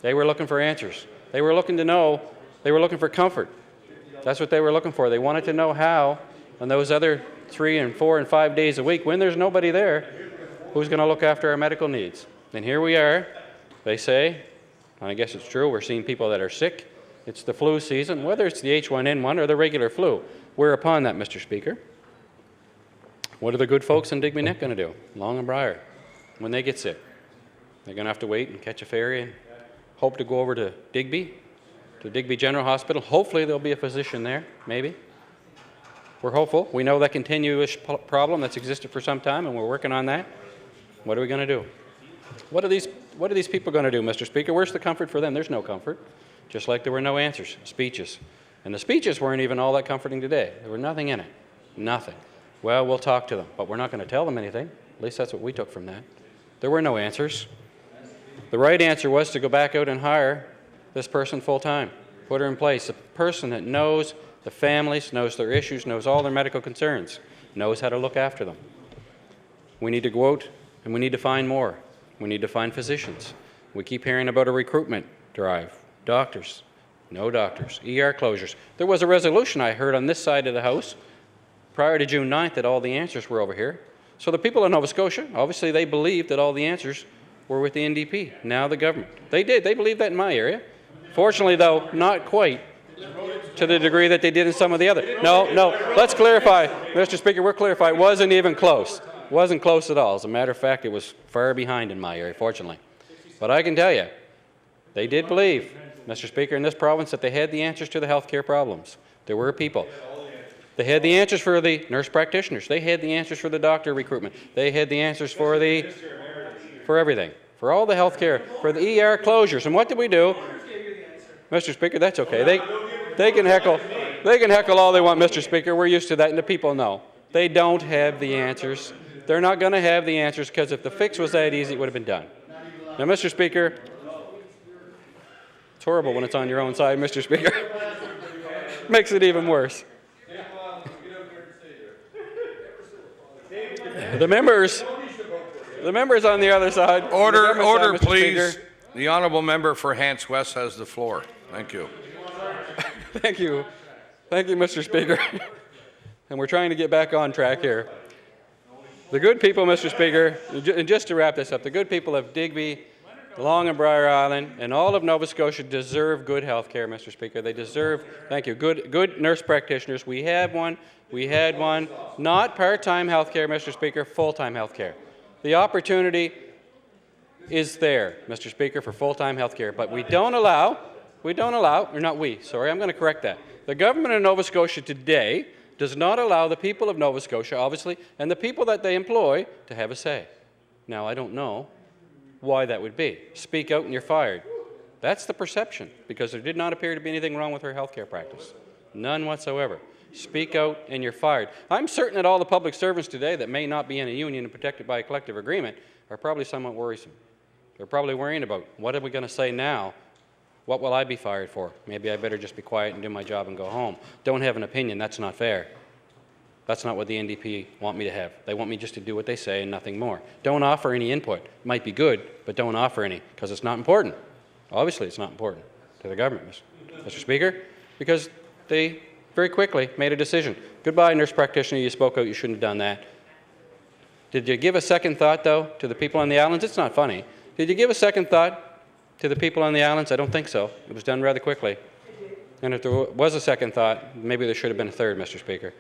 They were looking for answers. They were looking to know, they were looking for comfort. That's what they were looking for. They wanted to know how, on those other 3 and 4 and 5 days a week, when there's nobody there, who's going to look after our medical needs. And here we are, they say, and I guess it's true, we're seeing people that are sick. It's the flu season, whether it's the H1N1 or the regular flu. We're upon that, Mr. Speaker. What are the good folks in Digby Neck going to do, Long and Briar, when they get sick? They're going to have to wait and catch a ferry and hope to go over to Digby General Hospital. Hopefully there'll be a physician there, maybe. We're hopeful. We know that continuous problem that's existed for some time, and we're working on that. What are we going to do? What are these people going to do, Mr. Speaker? Where's the comfort for them? There's no comfort. Just like there were no answers, speeches. And the speeches weren't even all that comforting today. There was nothing in it. Nothing. Well, we'll talk to them, but we're not going to tell them anything. At least that's what we took from that. There were no answers. The right answer was to go back out and hire this person full-time, put her in place, a person that knows the families, knows their issues, knows all their medical concerns, knows how to look after them. We need to go out and we need to find more. We need to find physicians. We keep hearing about a recruitment drive. Doctors, no doctors. ER closures. There was a resolution I heard on this side of the House prior to June 9th that all the answers were over here. So the people of Nova Scotia, obviously they believed that all the answers were with the NDP, now the government. They did. They believed that in my area. Fortunately, though, not quite to the degree that they did in some of the other. No, let's clarify. Mr. Speaker, we're clarifying. It wasn't even close. It wasn't close at all. As a matter of fact, it was far behind in my area, fortunately. But I can tell you, they did believe, Mr. Speaker, in this province that they had the answers to the health care problems. There were people. They had the answers for the nurse practitioners. They had the answers for the doctor recruitment. They had the answers for everything, for all the health care, for the ER closures. And what did we do? Mr. Speaker, that's okay. They can heckle all they want, Mr. Speaker. We're used to that, and the people know. They don't have the answers. They're not going to have the answers because if the fix was that easy, it would have been done. Now, Mr. Speaker, it's horrible when it's on your own side, Mr. Speaker. Makes it even worse. The members on the other side. Order, please. Speaker. The honourable member for Hants West has the floor. Thank you. Thank you, Mr. Speaker. And we're trying to get back on track here. The good people, Mr. Speaker, and just to wrap this up, the good people of Digby, Long and Briar Island, and all of Nova Scotia deserve good health care, Mr. Speaker. They deserve, thank you, good nurse practitioners. We had one, not part-time health care, Mr. Speaker, full-time health care. The opportunity is there, Mr. Speaker, for full-time health care, but we don't allow We don't allow, or not we, sorry, I'm going to correct that. The government of Nova Scotia today does not allow the people of Nova Scotia, obviously, and the people that they employ to have a say. Now, I don't know why that would be. Speak out and you're fired. That's the perception, because there did not appear to be anything wrong with her healthcare practice. None whatsoever. Speak out and you're fired. I'm certain that all the public servants today that may not be in a union and protected by a collective agreement are probably somewhat worrisome. They're probably worrying about, what are we going to say now? What will I be fired for? Maybe I better just be quiet and do my job and go home. Don't have an opinion. That's not fair. That's not what the NDP want me to have. They want me just to do what they say and nothing more. Don't offer any input. It might be good, but don't offer any, because it's not important. Obviously, it's not important to the government, Mr. Speaker, because they very quickly made a decision. Goodbye, nurse practitioner. You spoke out. You shouldn't have done that. Did you give a second thought, though, to the people on the islands? It's not funny. Did you give a second thought to the people on the islands? I don't think so. It was done rather quickly. And if there was a second thought, maybe there should have been a third, Mr. Speaker.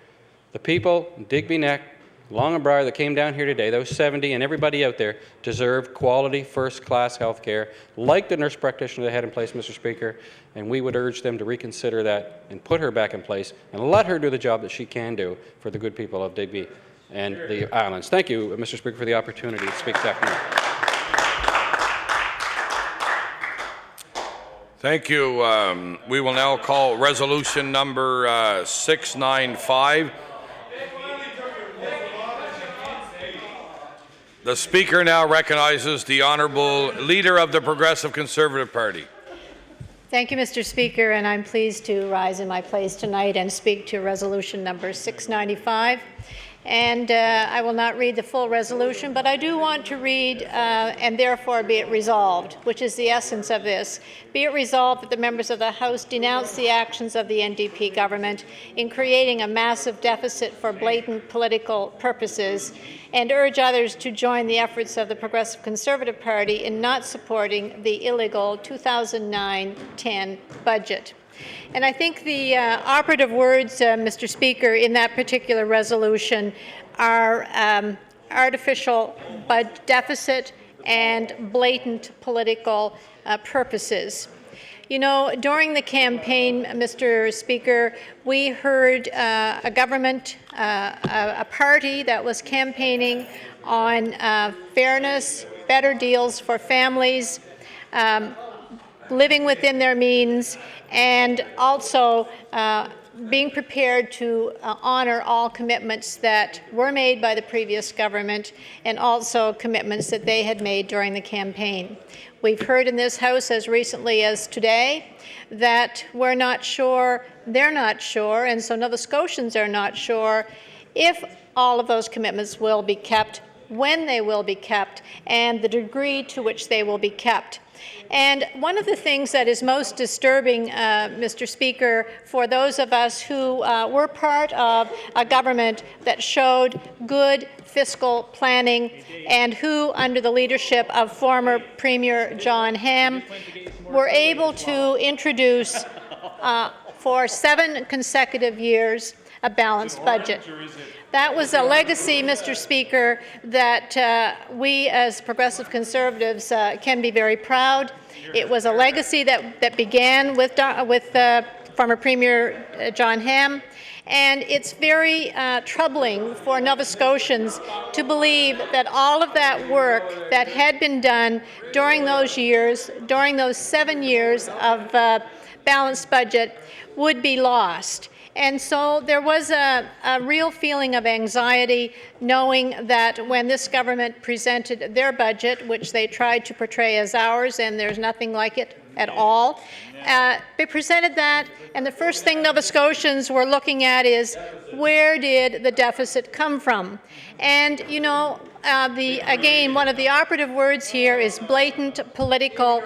The people in Digby Neck, Long and Briar that came down here today, those 70 and everybody out there, deserve quality, first-class health care, like the nurse practitioner they had in place, Mr. Speaker, and we would urge them to reconsider that and put her back in place and let her do the job that she can do for the good people of Digby and the islands. Thank you, Mr. Speaker, for the opportunity to speak this afternoon. Thank you. We will now call resolution number 695. The Speaker now recognizes the Honourable Leader of the Progressive Conservative Party. Thank you, Mr. Speaker, and I'm pleased to rise in my place tonight and speak to resolution number 695. And I will not read the full resolution, but I do want to read, and therefore be it resolved, which is the essence of this. Be it resolved that the members of the House denounce the actions of the NDP government in creating a massive deficit for blatant political purposes, and urge others to join the efforts of the Progressive Conservative Party in not supporting the illegal 2009-10 budget. And I think the operative words, Mr. Speaker, in that particular resolution are artificial deficit and blatant political purposes. You know, during the campaign, Mr. Speaker, we heard a government, a party that was campaigning on fairness, better deals for families, living within their means, and also being prepared to honour all commitments that were made by the previous government and also commitments that they had made during the campaign. We've heard in this House as recently as today that we're not sure, they're not sure, and so Nova Scotians are not sure if all of those commitments will be kept, when they will be kept, and the degree to which they will be kept. And one of the things that is most disturbing, Mr. Speaker, for those of us who were part of a government that showed good fiscal planning and who, under the leadership of former Premier John Hamm, were able to introduce for 7 consecutive years a balanced budget. That was a legacy, Mr. Speaker, that we as Progressive Conservatives can be very proud. It was a legacy that began with former Premier John Hamm, and it's very troubling for Nova Scotians to believe that all of that work that had been done during those years, during those 7 years of balanced budget, would be lost. And so there was a real feeling of anxiety knowing that when this government presented their budget, which they tried to portray as ours, and there's nothing like it at all, they presented that, and the first thing Nova Scotians were looking at is, where did the deficit come from? And, you know, again, one of the operative words here is blatant political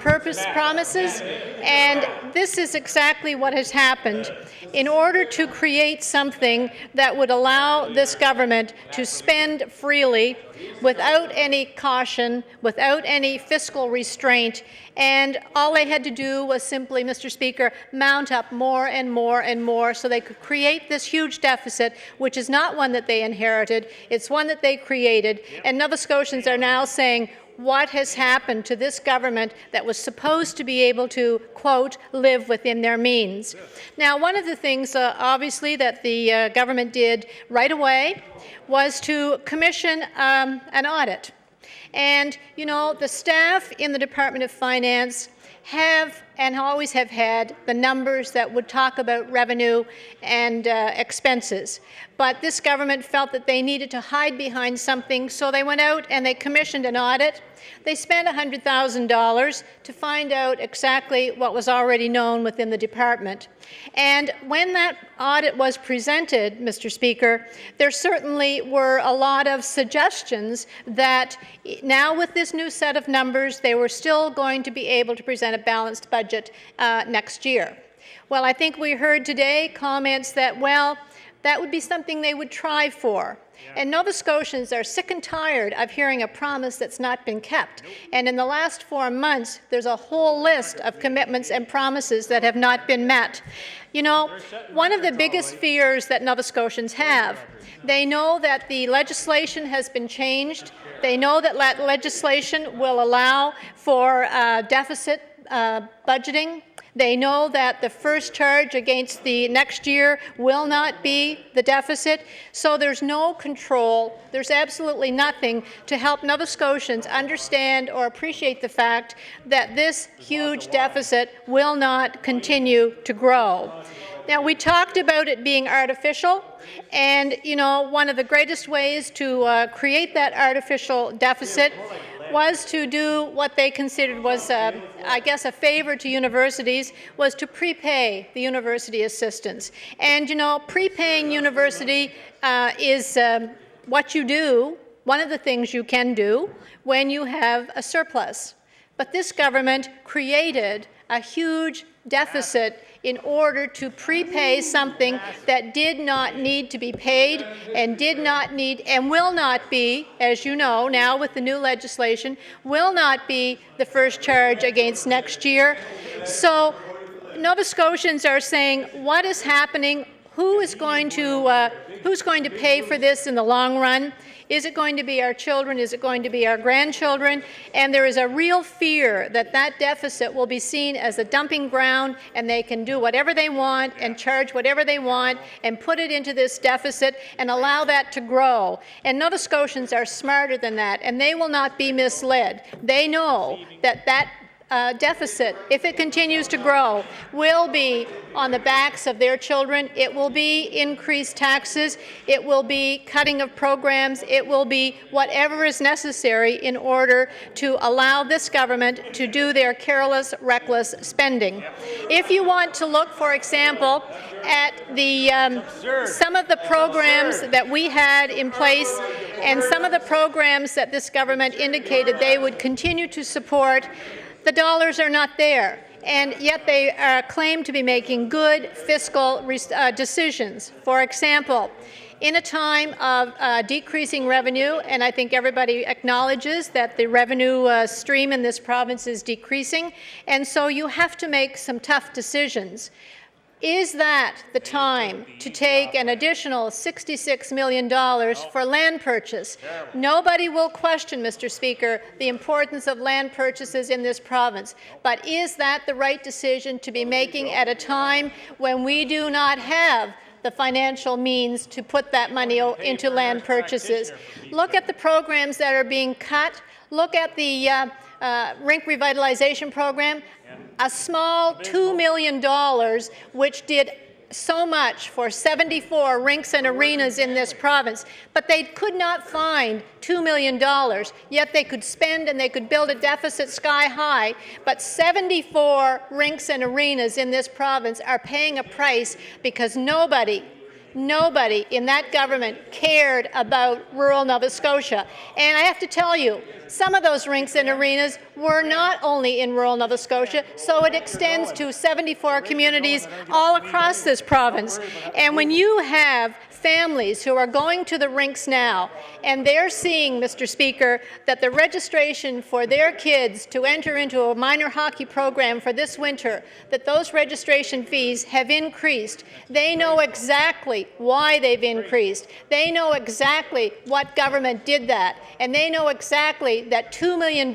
promises, and this is exactly what has happened. In order to create something that would allow this government to spend freely without any caution, without any fiscal restraint, and all they had to do was simply, Mr. Speaker, mount up more and more and more so they could create this huge deficit, which is not one that they inherited, it's one that they created. And Nova Scotians are now saying, what has happened to this government that was supposed to be able to, quote, live within their means. Now, one of the things, obviously, that the government did right away was to commission an audit. And, you know, the staff in the Department of Finance have and always have had the numbers that would talk about revenue and expenses. But this government felt that they needed to hide behind something, so they went out and they commissioned an audit. They spent $100,000 to find out exactly what was already known within the department. And when that audit was presented, Mr. Speaker, there certainly were a lot of suggestions that now with this new set of numbers, they were still going to be able to present a balanced budget next year. Well, I think we heard today comments that, well, that would be something they would try for. And Nova Scotians are sick and tired of hearing a promise that's not been kept. And in the last 4 months, there's a whole list of commitments and promises that have not been met. You know, one of the biggest fears that Nova Scotians have, they know that the legislation has been changed. They know that legislation will allow for deficit budgeting. They know that the first charge against the next year will not be the deficit, so there's no control. There's absolutely nothing to help Nova Scotians understand or appreciate the fact that this huge deficit will not continue to grow. Now, we talked about it being artificial, and, you know, one of the greatest ways to create that artificial deficit was to do what they considered was, I guess, a favor to universities, was to prepay the university assistants. And, you know, prepaying university is what you do, one of the things you can do when you have a surplus. But this government created a huge deficit in order to prepay something that did not need to be paid and did not need and will not be, as you know now with the new legislation, will not be the first charge against next year. So Nova Scotians are saying, what is happening? Who's going to pay for this in the long run? Is it going to be our children? Is it going to be our grandchildren? And there is a real fear that that deficit will be seen as a dumping ground and they can do whatever they want and charge whatever they want and put it into this deficit and allow that to grow. And Nova Scotians are smarter than that, and they will not be misled. They know that that deficit, if it continues to grow, will be on the backs of their children. It will be increased taxes. It will be cutting of programs. It will be whatever is necessary in order to allow this government to do their careless, reckless spending. If you want to look, for example, at the some of the programs that we had in place and some of the programs that this government indicated they would continue to support, the dollars are not there, and yet they claim to be making good fiscal decisions. For example, in a time of decreasing revenue, and I think everybody acknowledges that the revenue stream in this province is decreasing, and so you have to make some tough decisions. Is that the time to take an additional $66 million for land purchase? Nobody will question, Mr. Speaker, the importance of land purchases in this province, but is that the right decision to be making at a time when we do not have the financial means to put that money into land purchases? Look at the programs that are being cut. Look at the rink revitalization program. A small $2 million, which did so much for 74 rinks and arenas in this province, but they could not find $2 million, yet they could spend and they could build a deficit sky high, but 74 rinks and arenas in this province are paying a price because nobody in that government cared about rural Nova Scotia. And I have to tell you, some of those rinks and arenas were not only in rural Nova Scotia, so it extends to 74 communities all across this province. And when you have families who are going to the rinks now, and they're seeing, Mr. Speaker, that the registration for their kids to enter into a minor hockey program for this winter, that those registration fees have increased, they know exactly exactly why they've increased. They know exactly what government did that, and they know exactly that $2 million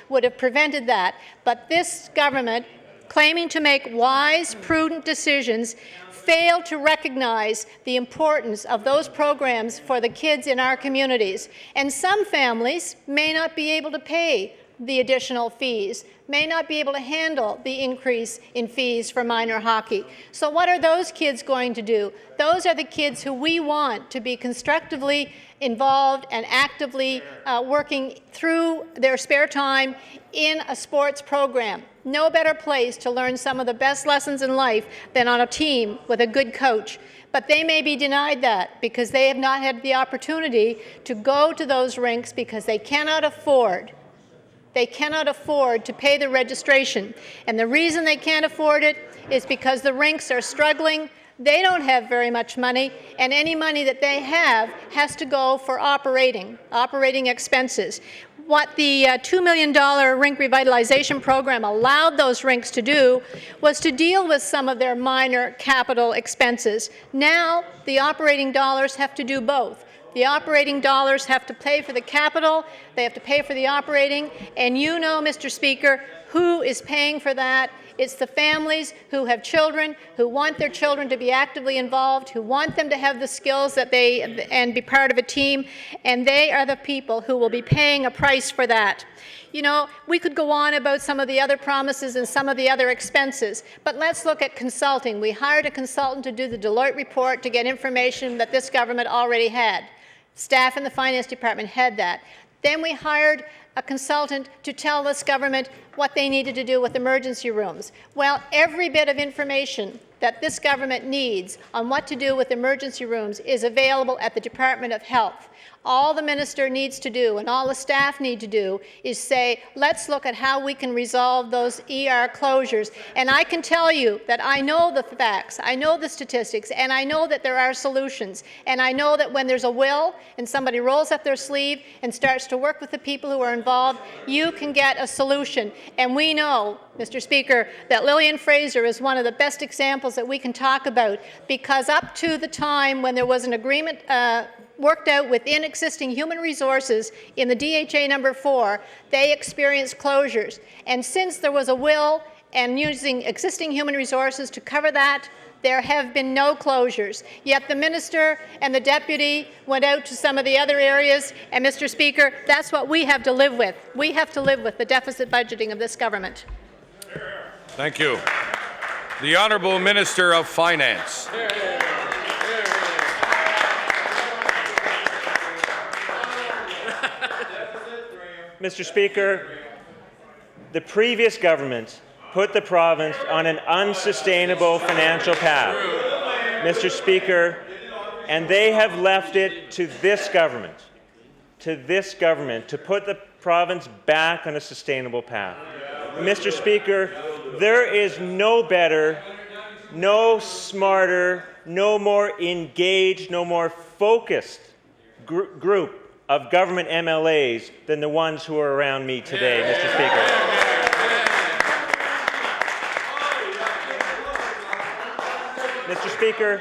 would have prevented that. But this government, claiming to make wise, prudent decisions, fail to recognize the importance of those programs for the kids in our communities. And some families may not be able to pay the additional fees, may not be able to handle the increase in fees for minor hockey. So what are those kids going to do? Those are the kids who we want to be constructively involved and actively working through their spare time in a sports program. No better place to learn some of the best lessons in life than on a team with a good coach. But they may be denied that because they have not had the opportunity to go to those rinks because they cannot afford to pay the registration. And the reason they can't afford it is because the rinks are struggling. They don't have very much money, and any money that they have has to go for operating expenses. What the $2 million rink revitalization program allowed those rinks to do was to deal with some of their minor capital expenses. Now the operating dollars have to do both. The operating dollars have to pay for the capital, they have to pay for the operating, and you know, Mr. Speaker, who is paying for that? It's the families who have children, who want their children to be actively involved, who want them to have the skills and be part of a team, and they are the people who will be paying a price for that. You know, we could go on about some of the other promises and some of the other expenses, but let's look at consulting. We hired a consultant to do the Deloitte report to get information that this government already had. Staff in the Finance Department had that. Then we hired a consultant to tell this government what they needed to do with emergency rooms. Well, every bit of information that this government needs on what to do with emergency rooms is available at the Department of Health. All the minister needs to do and all the staff need to do is say, let's look at how we can resolve those ER closures. And I can tell you that I know the facts, I know the statistics, and I know that there are solutions. And I know that when there's a will and somebody rolls up their sleeve and starts to work with the people who are involved, you can get a solution. And we know, Mr. Speaker, that Lillian Fraser is one of the best examples that we can talk about, because up to the time when there was an agreement worked out within existing human resources in the DHA number 4, they experienced closures. And since there was a will and using existing human resources to cover that, there have been no closures. Yet the minister and the deputy went out to some of the other areas, and Mr. Speaker, that's what we have to live with. We have to live with the deficit budgeting of this government. Thank you. The Honourable Minister of Finance. Mr. Speaker, the previous government put the province on an unsustainable financial path, Mr. Speaker, and they have left it to this government to put the province back on a sustainable path. Mr. Speaker, there is no better, no smarter, no more engaged, no more focused group of government MLAs than the ones who are around me today, Mr. Speaker. Mr. Speaker,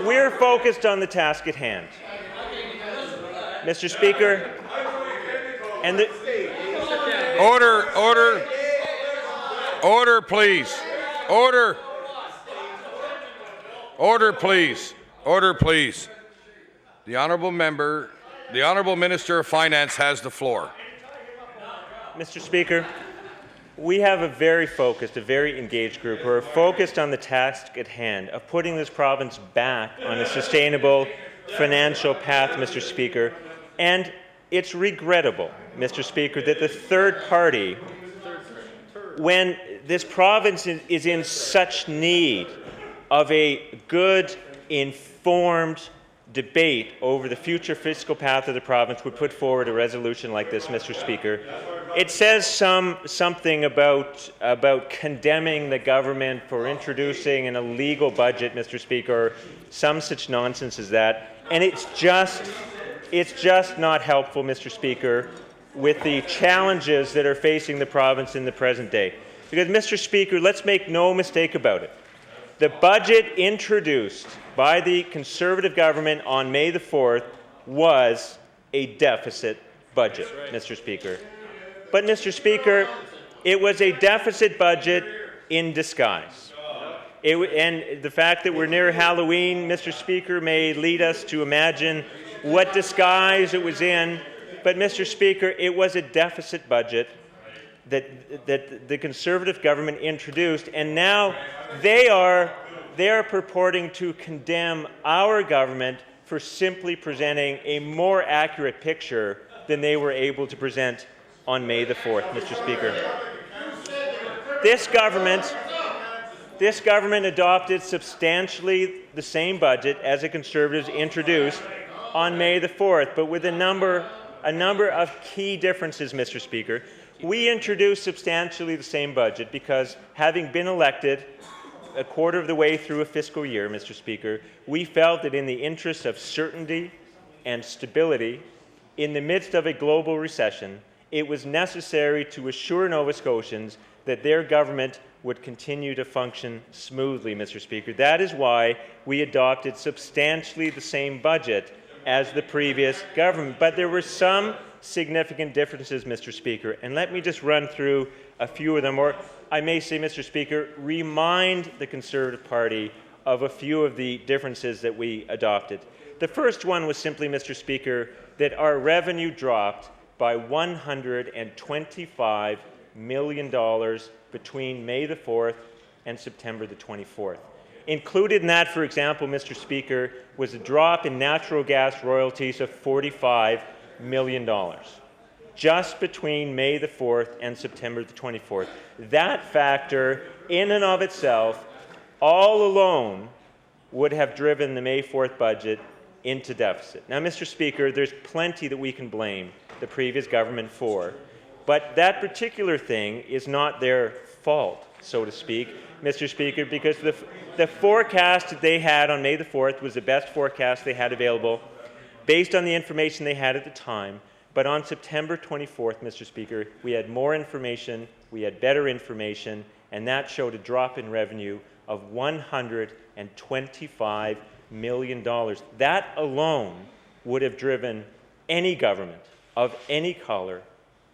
we're focused on the task at hand. Mr. Speaker, and the... Order, please. Order, please. Order, please. The Honourable Minister of Finance has the floor. Mr. Speaker, we have a very focused, a very engaged group who are focused on the task at hand of putting this province back on a sustainable financial path, Mr. Speaker. And it's regrettable, Mr. Speaker, that the third party, when this province is in such need of a good, informed debate over the future fiscal path of the province, would put forward a resolution like this, Mr. Speaker. It says something about condemning the government for introducing an illegal budget, Mr. Speaker, or some such nonsense as that. And it's just not helpful, Mr. Speaker, with the challenges that are facing the province in the present day. Because, Mr. Speaker, let's make no mistake about it. The budget introduced by the Conservative government on May the 4th was a deficit budget, Mr. Speaker. But, Mr. Speaker, it was a deficit budget in disguise. And the fact that we're near Halloween, Mr. Speaker, may lead us to imagine what disguise it was in. But, Mr. Speaker, it was a deficit budget that the Conservative government introduced, and now they are purporting to condemn our government for simply presenting a more accurate picture than they were able to present on May the 4th, Mr. Speaker. This government adopted substantially the same budget as the Conservatives introduced on May the 4th, but with a number of key differences, Mr. Speaker. We introduced substantially the same budget because, having been elected a quarter of the way through a fiscal year, Mr. Speaker, we felt that in the interest of certainty and stability in the midst of a global recession, it was necessary to assure Nova Scotians that their government would continue to function smoothly, Mr. Speaker. That is why we adopted substantially the same budget as the previous government. But there were some significant differences, Mr. Speaker, and let me just run through a few of them, or I may say, Mr. Speaker, remind the Conservative Party of a few of the differences that we adopted. The first one was simply, Mr. Speaker, that our revenue dropped by $125 million between May the 4th and September the 24th. Included in that, for example, Mr. Speaker, was a drop in natural gas royalties of $45 million, just between May the 4th and September the 24th. That factor, in and of itself, all alone, would have driven the May 4th budget into deficit. Now, Mr. Speaker, there's plenty that we can blame the previous government for, but that particular thing is not their fault, so to speak, Mr. Speaker, because the forecast that they had on May the 4th was the best forecast they had available based on the information they had at the time. But on September 24th, Mr. Speaker, we had more information, we had better information, and that showed a drop in revenue of $125 million. That alone would have driven any government of any color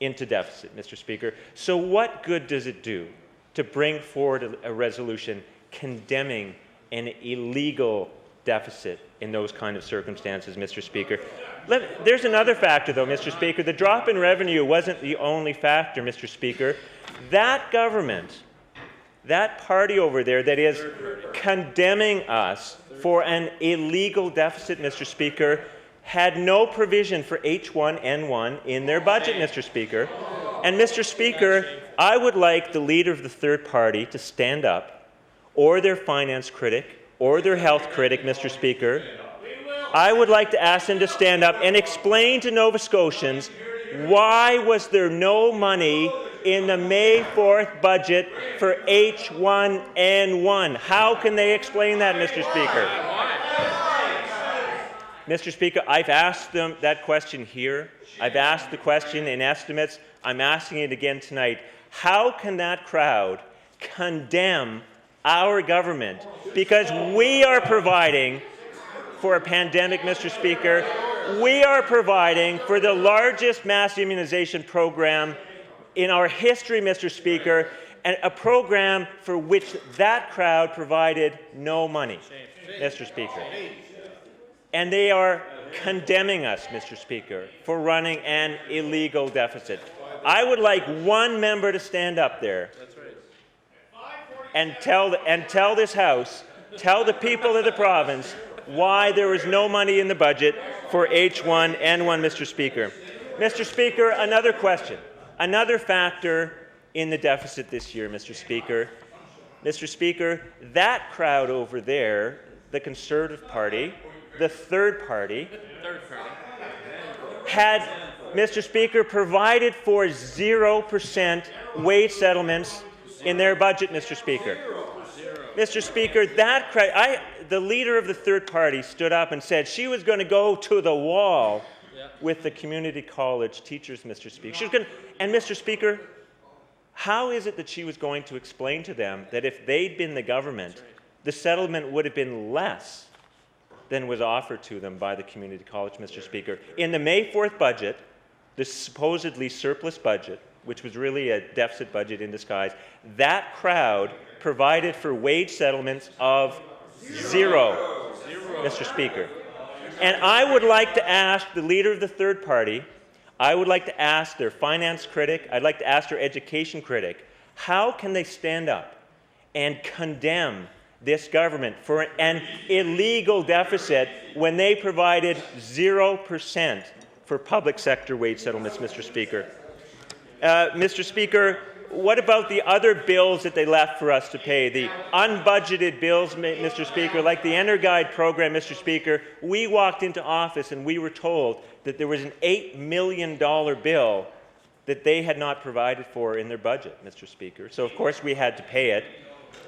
into deficit, Mr. Speaker. So what good does it do to bring forward a resolution condemning an illegal deficit in those kind of circumstances, Mr. Speaker? There's another factor, though, Mr. Speaker. The drop in revenue wasn't the only factor, Mr. Speaker. That government, that party over there that is condemning us for an illegal deficit, Mr. Speaker, had no provision for H1N1 in their budget, Mr. Speaker. And, Mr. Speaker, I would like the leader of the third party to stand up, or their finance critic, or their health critic, Mr. Speaker. I would like to ask them to stand up and explain to Nova Scotians why was there no money in the May 4th budget for H1N1. How can they explain that, Mr. Speaker? Mr. Speaker, I've asked them that question here. I've asked the question in estimates. I'm asking it again tonight. How can that crowd condemn our government because we are providing for a pandemic, Mr. Speaker? We are providing for the largest mass immunization program in our history, Mr. Speaker, and a program for which that crowd provided no money, Mr. Speaker. And they are condemning us, Mr. Speaker, for running an illegal deficit. I would like one member to stand up there and tell this House, tell the people of the province why there is no money in the budget for H1N1, Mr. Speaker. Mr. Speaker, another question, another factor in the deficit this year, Mr. Speaker. Mr. Speaker, that crowd over there, the Conservative Party, the third party, had, Mr. Speaker, provided for 0% wage settlements in their budget, Mr. Speaker. Mr. Speaker, that crowd, the leader of the third party stood up and said she was going to go to the wall with the community college teachers, Mr. Speaker. She was going to, and Mr. Speaker, how is it that she was going to explain to them that if they'd been the government, the settlement would have been less than was offered to them by the community college, Mr. Speaker. In the May 4th budget, the supposedly surplus budget, which was really a deficit budget in disguise, that crowd provided for wage settlements of zero, Mr. Speaker. And I would like to ask the leader of the third party, I would like to ask their finance critic, I'd like to ask their education critic, how can they stand up and condemn this government for an illegal deficit when they provided 0% for public sector wage settlements, Mr. Speaker? Mr. Speaker, what about the other bills that they left for us to pay, the unbudgeted bills, Mr. Speaker, like the EnerGuide program, Mr. Speaker? We walked into office and we were told that there was an $8 million bill that they had not provided for in their budget, Mr. Speaker. So, of course, we had to pay it.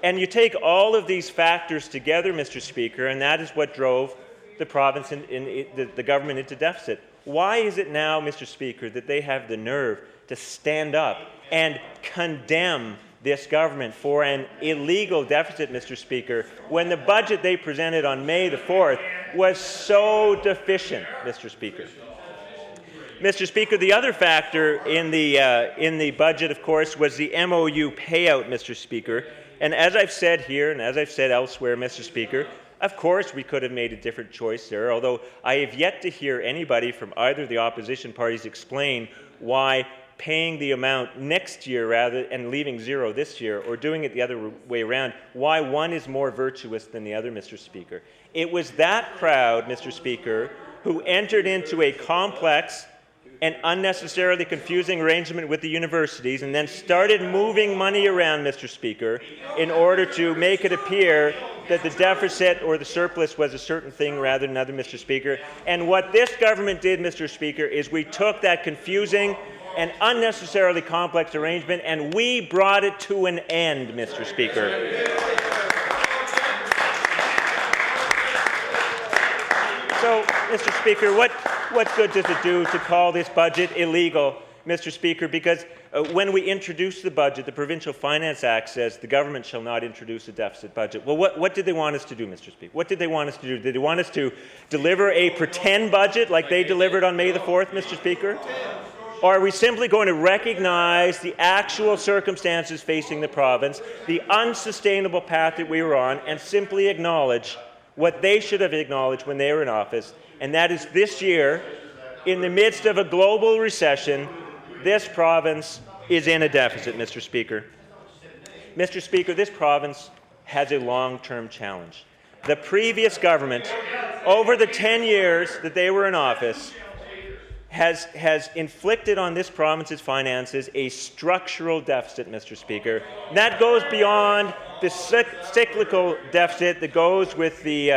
And you take all of these factors together, Mr. Speaker, and that is what drove the province the government into deficit. Why is it now, Mr. Speaker, that they have the nerve to stand up and condemn this government for an illegal deficit, Mr. Speaker, when the budget they presented on May the 4th was so deficient, Mr. Speaker? Mr. Speaker, the other factor in the budget, of course, was the MOU payout, Mr. Speaker. And as I've said here and as I've said elsewhere, Mr. Speaker, of course we could have made a different choice there, although I have yet to hear anybody from either of the opposition parties explain why paying the amount next year rather and leaving zero this year, or doing it the other way around, why one is more virtuous than the other, Mr. Speaker. It was that crowd, Mr. Speaker, who entered into a complex and unnecessarily confusing arrangement with the universities and then started moving money around, Mr. Speaker, in order to make it appear that the deficit or the surplus was a certain thing rather than another, Mr. Speaker. And what this government did, Mr. Speaker, is we took that confusing and unnecessarily complex arrangement and we brought it to an end, Mr. Speaker. So, Mr. Speaker, what good does it do to call this budget illegal, Mr. Speaker? Because when we introduced the budget, the Provincial Finance Act says the government shall not introduce a deficit budget. Well, what did they want us to do, Mr. Speaker? What did they want us to do? Did they want us to deliver a pretend budget like they delivered on May the 4th, Mr. Speaker? Or are we simply going to recognize the actual circumstances facing the province, the unsustainable path that we were on, and simply acknowledge what they should have acknowledged when they were in office, and that is this year, in the midst of a global recession, this province is in a deficit, Mr. Speaker. Mr. Speaker, this province has a long-term challenge. The previous government, over the 10 years that they were in office, has inflicted on this province's finances a structural deficit, Mr. Speaker. And that goes beyond the cyclical deficit that goes with the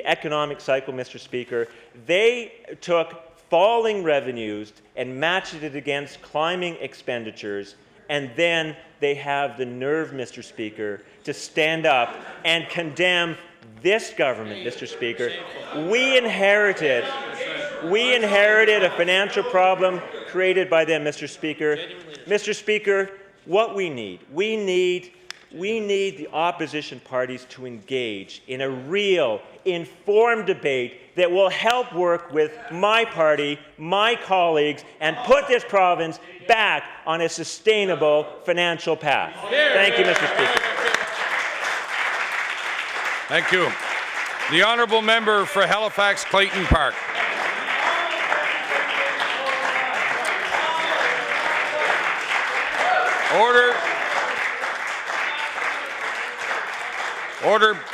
economic cycle, Mr. Speaker. They took falling revenues and matched it against climbing expenditures, and then they have the nerve, Mr. Speaker, to stand up and condemn this government, Mr. Speaker. We inherited a financial problem created by them, Mr. Speaker. Mr. Speaker, what we need the opposition parties to engage in a real, informed debate that will help work with my party, my colleagues, and put this province back on a sustainable financial path. Thank you, Mr. Speaker. Thank you. The honourable member for Halifax Clayton Park. Order.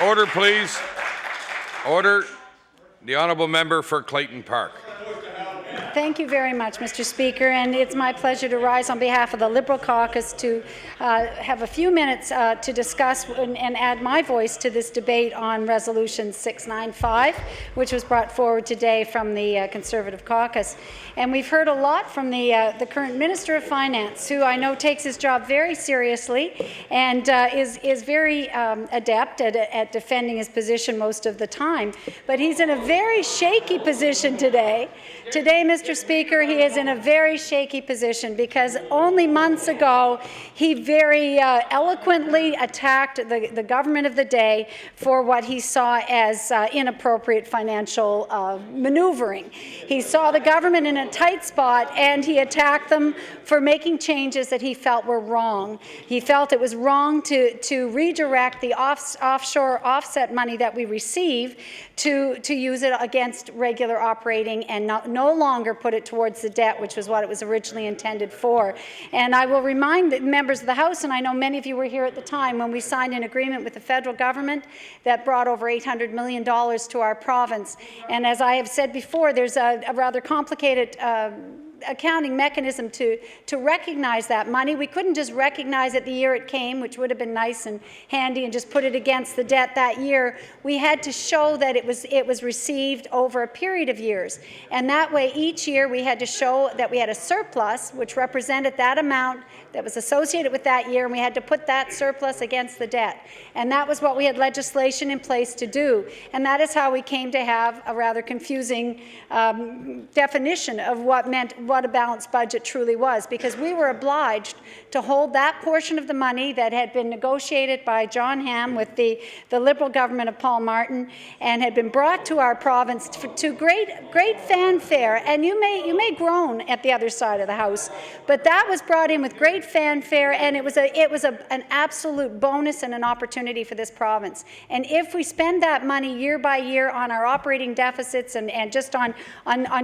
Order, please. Order. The honourable member for Clayton Park. Thank you very much, Mr. Speaker, and it's my pleasure to rise on behalf of the Liberal caucus to have a few minutes to discuss and add my voice to this debate on Resolution 695, which was brought forward today from the Conservative caucus. And we've heard a lot from the current Minister of Finance, who I know takes his job very seriously and is very adept at defending his position most of the time. But he's in a very shaky position today. Today, Mr. Mr. Speaker, he is in a very shaky position because only months ago he very eloquently attacked the government of the day for what he saw as inappropriate financial maneuvering. He saw the government in a tight spot and he attacked them for making changes that he felt were wrong. He felt it was wrong to redirect the offshore offset money that we receive to use it against regular operating and no longer put it towards the debt, which was what it was originally intended for. And I will remind the members of the House, and I know many of you were here at the time, when we signed an agreement with the federal government that brought over $800 million to our province. And as I have said before, there's a rather complicated accounting mechanism to recognize that money. We couldn't just recognize it the year it came, which would have been nice and handy, and just put it against the debt that year. We had to show that it was received over a period of years. And that way, each year we had to show that we had a surplus, which represented that amount that was associated with that year, and we had to put that surplus against the debt. And that was what we had legislation in place to do. And that is how we came to have a rather confusing definition of what a balanced budget truly was, because we were obliged to hold that portion of the money that had been negotiated by John Ham with the Liberal government of Paul Martin and had been brought to our province to great fanfare. And you may groan at the other side of the House, but that was brought in with great fanfare, and it was an absolute bonus and an opportunity for this province. And if we spend that money year by year on our operating deficits and just on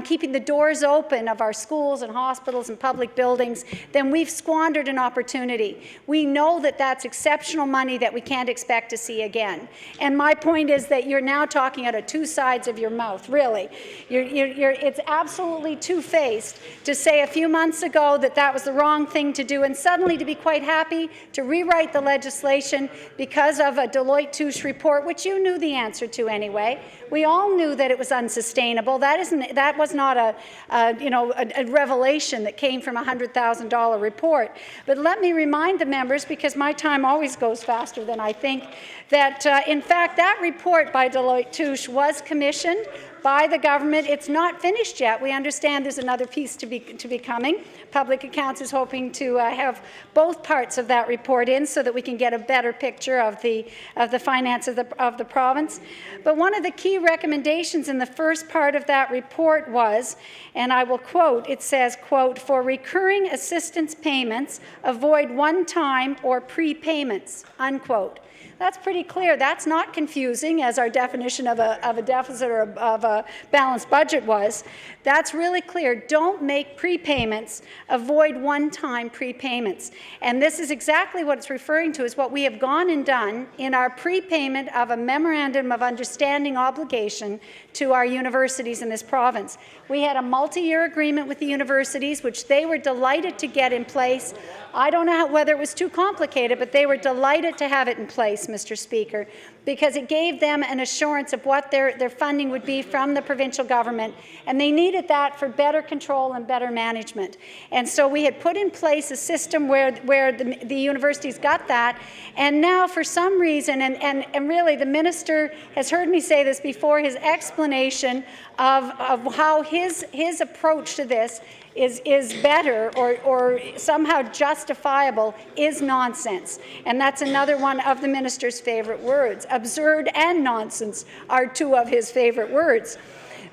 keeping the doors open of our schools and hospitals and public buildings, then we've squandered an opportunity. We know that that's exceptional money that we can't expect to see again. And my point is that you're now talking out of two sides of your mouth, really. It's absolutely two-faced to say a few months ago that that was the wrong thing to do, and suddenly to be quite happy to rewrite the legislation because of a Deloitte Touche report, which you knew the answer to anyway. We all knew that it was unsustainable. That was not a revelation that came from a $100,000 report. But let me remind the members, because my time always goes faster than I think, that in fact that report by Deloitte Touche was commissioned by the government. It's not finished yet. We understand there's another piece to be coming. Public Accounts is hoping to have both parts of that report in so that we can get a better picture of the finance of the province. But one of the key recommendations in the first part of that report was, and I will quote, it says, quote, "For recurring assistance payments, avoid one-time or prepayments," unquote. That's pretty clear. That's not confusing, as our definition of a deficit or of a balanced budget was. That's really clear. Don't make prepayments. Avoid one-time prepayments. And this is exactly what it's referring to, is what we have gone and done in our prepayment of a Memorandum of Understanding obligation to our universities in this province. We had a multi-year agreement with the universities, which they were delighted to get in place. I don't know whether it was too complicated, but they were delighted to have it in place, Mr. Speaker, because it gave them an assurance of what their funding would be from the provincial government, and they needed that for better control and better management. And so we had put in place a system where the universities got that, and now for some reason, and really the minister has heard me say this before, his explanation of how his approach to this is better or somehow justifiable is nonsense. And that's another one of the minister's favorite words. Absurd and nonsense are two of his favorite words.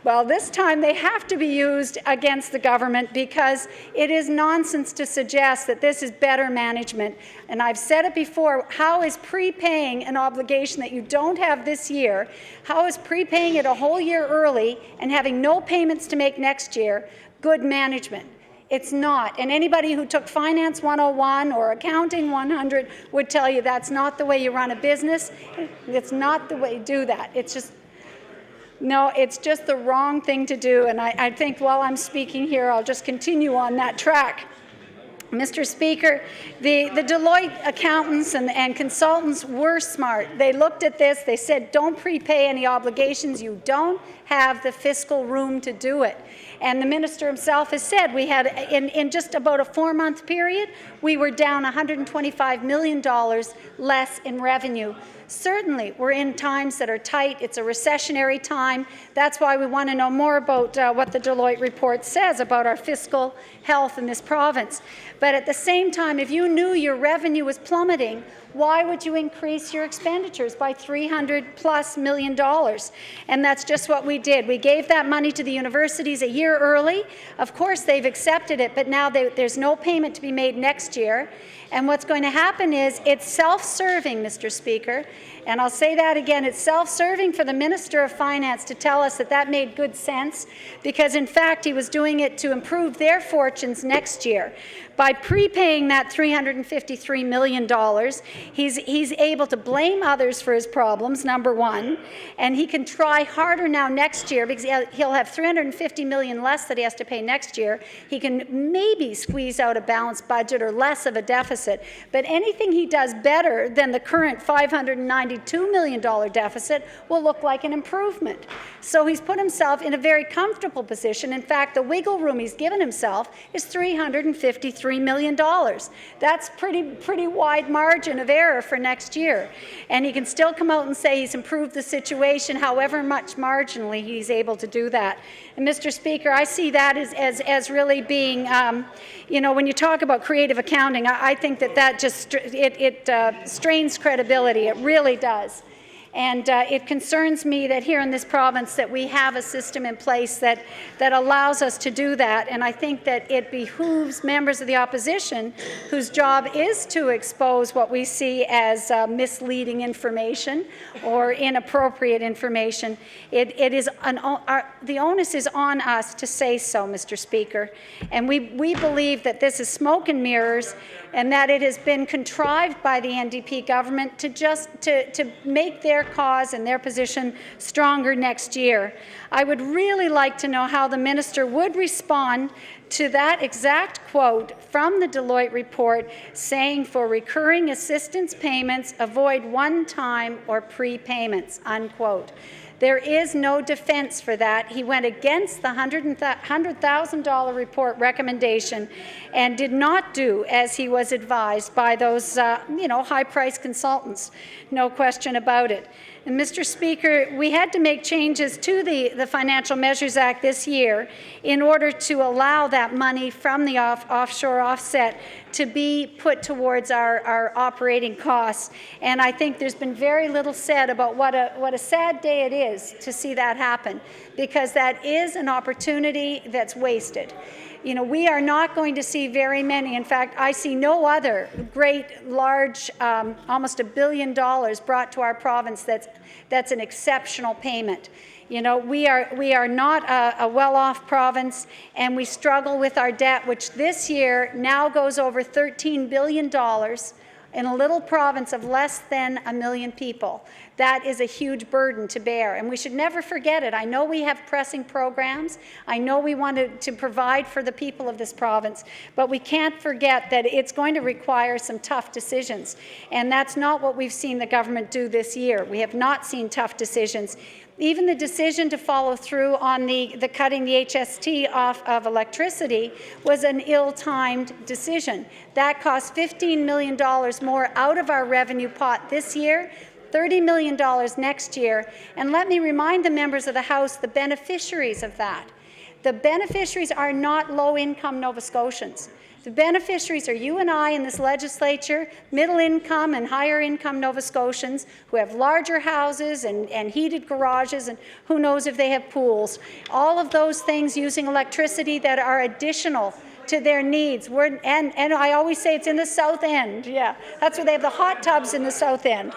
Well, this time they have to be used against the government because it is nonsense to suggest that this is better management. And I've said it before, how is prepaying an obligation that you don't have this year, how is prepaying it a whole year early and having no payments to make next year good management? It's not. And anybody who took Finance 101 or Accounting 100 would tell you that's not the way you run a business. It's not the way you do that. It's just the wrong thing to do. And I think while I'm speaking here, I'll just continue on that track. Mr. Speaker, the Deloitte accountants and consultants were smart. They looked at this, they said, don't prepay any obligations, you don't have the fiscal room to do it. And the minister himself has said we had, in just about a 4-month period, we were down $125 million less in revenue. Certainly, we're in times that are tight. It's a recessionary time. That's why we want to know more about what the Deloitte report says about our fiscal health in this province. But at the same time, if you knew your revenue was plummeting, why would you increase your expenditures by $300+ million? And that's just what we did. We gave that money to the universities a year early. Of course, they've accepted it, but now there's no payment to be made next year. And what's going to happen is it's self-serving, Mr. Speaker. And I'll say that again, it's self-serving for the Minister of Finance to tell us that that made good sense, because in fact he was doing it to improve their fortunes next year. By prepaying that $353 million, he's able to blame others for his problems, number one, and he can try harder now next year because he'll have $350 million less that he has to pay next year. He can maybe squeeze out a balanced budget or less of a deficit, but anything he does better than the current $592 million deficit will look like an improvement. So he's put himself in a very comfortable position. In fact, the wiggle room he's given himself is $353 million. That's pretty wide margin of error for next year. And he can still come out and say he's improved the situation, however much marginally he's able to do that. And Mr. Speaker, I see that as really being, you know, when you talk about creative accounting, I think that just strains credibility. It really does. And it concerns me that here in this province that we have a system in place that allows us to do that. And I think that it behooves members of the opposition whose job is to expose what we see as misleading information or inappropriate information. The onus is on us to say so, Mr. Speaker. And we believe that this is smoke and mirrors, and that it has been contrived by the NDP government to make their cause and their position stronger next year. I would really like to know how the minister would respond to that exact quote from the Deloitte report saying, for recurring assistance payments, avoid one-time or prepayments, unquote. There is no defense for that. He went against the $100,000 report recommendation and did not do as he was advised by those high-priced consultants. No question about it. And Mr. Speaker, we had to make changes to the Financial Measures Act this year in order to allow that money from the offshore offset to be put towards our operating costs. And I think there's been very little said about what a sad day it is to see that happen, because that is an opportunity that's wasted. You know, we are not going to see very many. In fact, I see no other great, large, almost $1 billion brought to our province that's an exceptional payment. You know, we are not a well-off province, and we struggle with our debt, which this year now goes over $13 billion in a little province of less than 1 million people. That is a huge burden to bear, and we should never forget it. I know we have pressing programs. I know we want to provide for the people of this province, but we can't forget that it's going to require some tough decisions, and that's not what we've seen the government do this year. We have not seen tough decisions. Even the decision to follow through on the cutting the HST off of electricity was an ill-timed decision. That cost $15 million more out of our revenue pot this year, $30 million next year. And let me remind the members of the House the beneficiaries of that. The beneficiaries are not low-income Nova Scotians. The beneficiaries are you and I in this legislature, middle-income and higher-income Nova Scotians who have larger houses and heated garages, and who knows if they have pools. All of those things using electricity that are additional to their needs. And I always say it's in the South End. Yeah, that's where they have the hot tubs in the South End.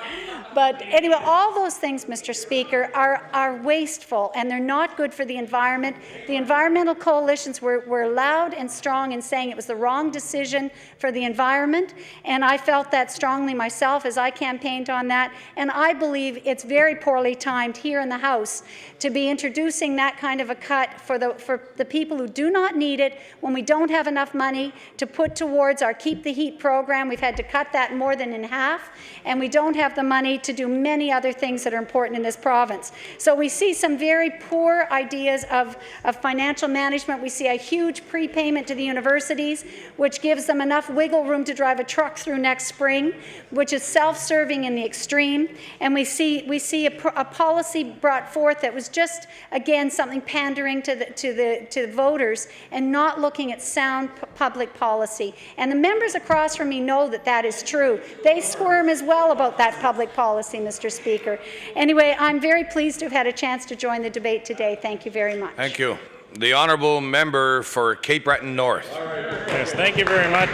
But anyway, all those things, Mr. Speaker, are wasteful, and they're not good for the environment. The environmental coalitions were loud and strong in saying it was the wrong decision for the environment, and I felt that strongly myself as I campaigned on that. And I believe it's very poorly timed here in the House to be introducing that kind of a cut for the people who do not need it when we don't have have enough money to put towards our Keep the Heat program. We've had to cut that more than in half, and we don't have the money to do many other things that are important in this province. So we see some very poor ideas of financial management. We see a huge prepayment to the universities, which gives them enough wiggle room to drive a truck through next spring, which is self-serving in the extreme. And we see a policy brought forth that was just, again, something pandering to the voters and not looking at sound public policy. And the members across from me know that that is true. They squirm as well about that public policy, Mr. Speaker. Anyway, I'm very pleased to have had a chance to join the debate today. Thank you very much. Thank you. The honourable member for Cape Breton North. Yes, thank you very much.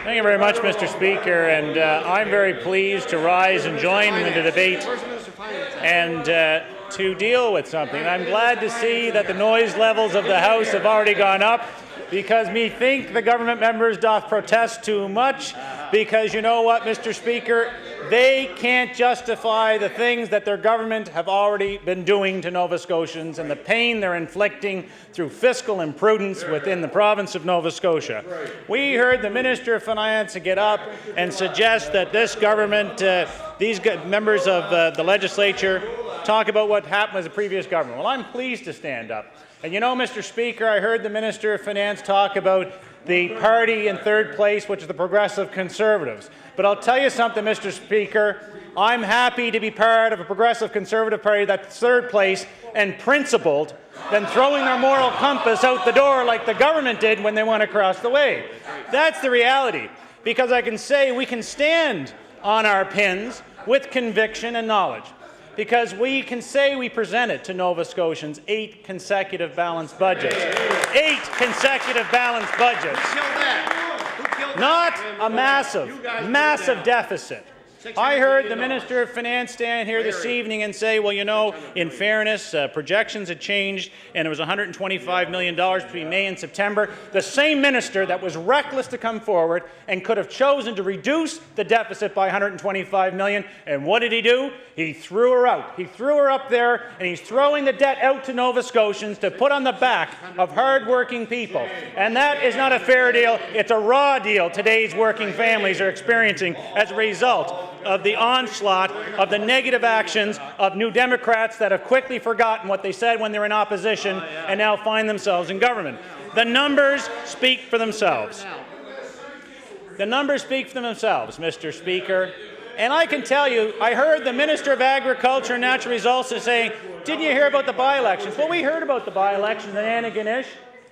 Thank you very much, Mr. Speaker, and I'm very pleased to rise and join in the debate and to deal with something. I'm glad to see that the noise levels of the House have already gone up, because me think the government members doth protest too much, because you know what, Mr. Speaker, they can't justify the things that their government have already been doing to Nova Scotians and the pain they're inflicting through fiscal imprudence within the province of Nova Scotia. We heard the Minister of Finance get up and suggest that this government, these members of the legislature, talk about what happened with the previous government. Well, I'm pleased to stand up. And you know, Mr. Speaker, I heard the Minister of Finance talk about the party in third place, which is the Progressive Conservatives. But I'll tell you something, Mr. Speaker, I'm happy to be part of a Progressive Conservative party that's third place and principled than throwing their moral compass out the door like the government did when they went across the way. That's the reality, because I can say we can stand on our pins with conviction and knowledge, because we can say we presented to Nova Scotians 8 consecutive balanced budgets. 8 consecutive balanced budgets. Not a massive deficit. I heard the Minister of Finance stand here this evening and say, well, you know, in fairness, projections had changed and it was $125 million between May and September. The same minister that was reckless to come forward and could have chosen to reduce the deficit by $125 million. And what did he do? He threw her out. He threw her up there, and he's throwing the debt out to Nova Scotians to put on the back of hard-working people. And that is not a fair deal. It's a raw deal today's working families are experiencing as a result of the onslaught of the negative actions of New Democrats that have quickly forgotten what they said when they were in opposition and now find themselves in government. The numbers speak for themselves. The numbers speak for themselves, Mr. Speaker. And I can tell you, I heard the Minister of Agriculture and Natural Resources saying, didn't you hear about the by-elections? Well, we heard about the by-elections in Antigonish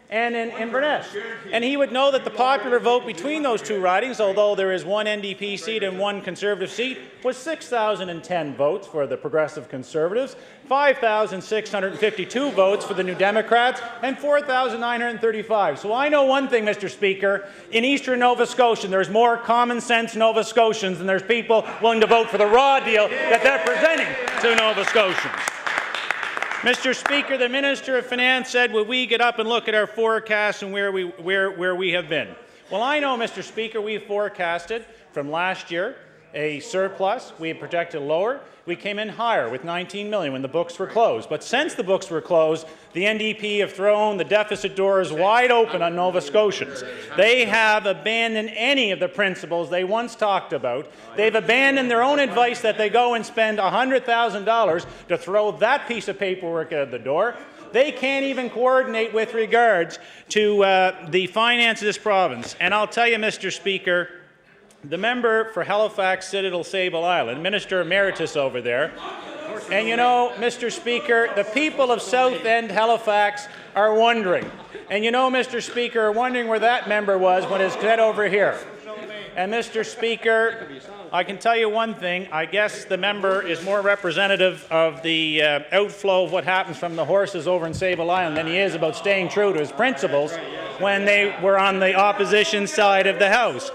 and in Inverness. And he would know that the popular vote between those two ridings, although there is one NDP seat and one Conservative seat, was 6,010 votes for the Progressive Conservatives, 5,652 votes for the New Democrats, and 4,935. So I know one thing, Mr. Speaker, in eastern Nova Scotia, there's more common sense Nova Scotians than there's people willing to vote for the raw deal that they're presenting to Nova Scotians. Mr. Speaker, the Minister of Finance said, will we get up and look at our forecasts and where we have been? Well, I know, Mr. Speaker, we forecasted from last year a surplus. We had projected lower. We came in higher with $19 million when the books were closed. But since the books were closed, the NDP have thrown the deficit doors wide open on Nova Scotians. They have abandoned any of the principles they once talked about. They've abandoned their own advice that they go and spend $100,000 to throw that piece of paperwork out the door. They can't even coordinate with regards to the finance of this province. And I'll tell you, Mr. Speaker, the member for Halifax Citadel Sable Island, Minister Emeritus over there, and you know, Mr. Speaker, the people of South End Halifax are wondering, and you know, Mr. Speaker, are wondering where that member was when it's head over here. And Mr. Speaker, I can tell you one thing, I guess the member is more representative of the outflow of what happens from the horses over in Sable Island than he is about staying true to his principles when they were on the opposition side of the House.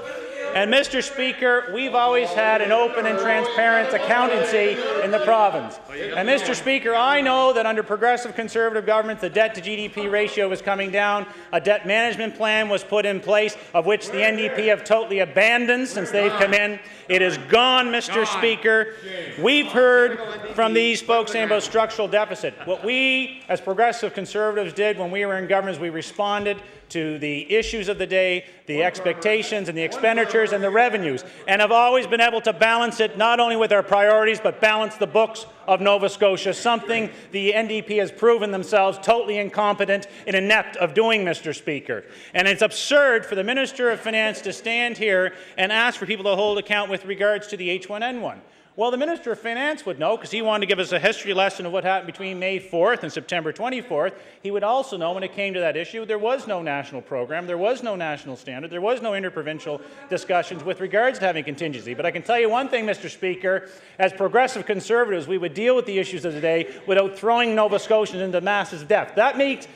And Mr. Speaker, we've always had an open and transparent accountancy in the province. And Mr. Speaker, I know that under progressive Conservative government, the debt to GDP ratio was coming down. A debt management plan was put in place, of which the NDP have totally abandoned since they've come in. It is gone, Mr. Speaker. We've heard from these folks saying about structural deficit. What we, as progressive Conservatives, did when we were in government is we responded to the issues of the day, the expectations and the expenditures and the revenues, and have always been able to balance it not only with our priorities, but balance the books of Nova Scotia, something the NDP has proven themselves totally incompetent and inept of doing, Mr. Speaker. And it's absurd for the Minister of Finance to stand here and ask for people to hold account with regards to the H1N1. Well, the Minister of Finance would know, because he wanted to give us a history lesson of what happened between May 4th and September 24th. He would also know when it came to that issue, there was no national program, there was no national standard, there was no interprovincial discussions with regards to having contingency. But I can tell you one thing, Mr. Speaker, as progressive Conservatives, we would deal with the issues of the day without throwing Nova Scotians into massive debt. That means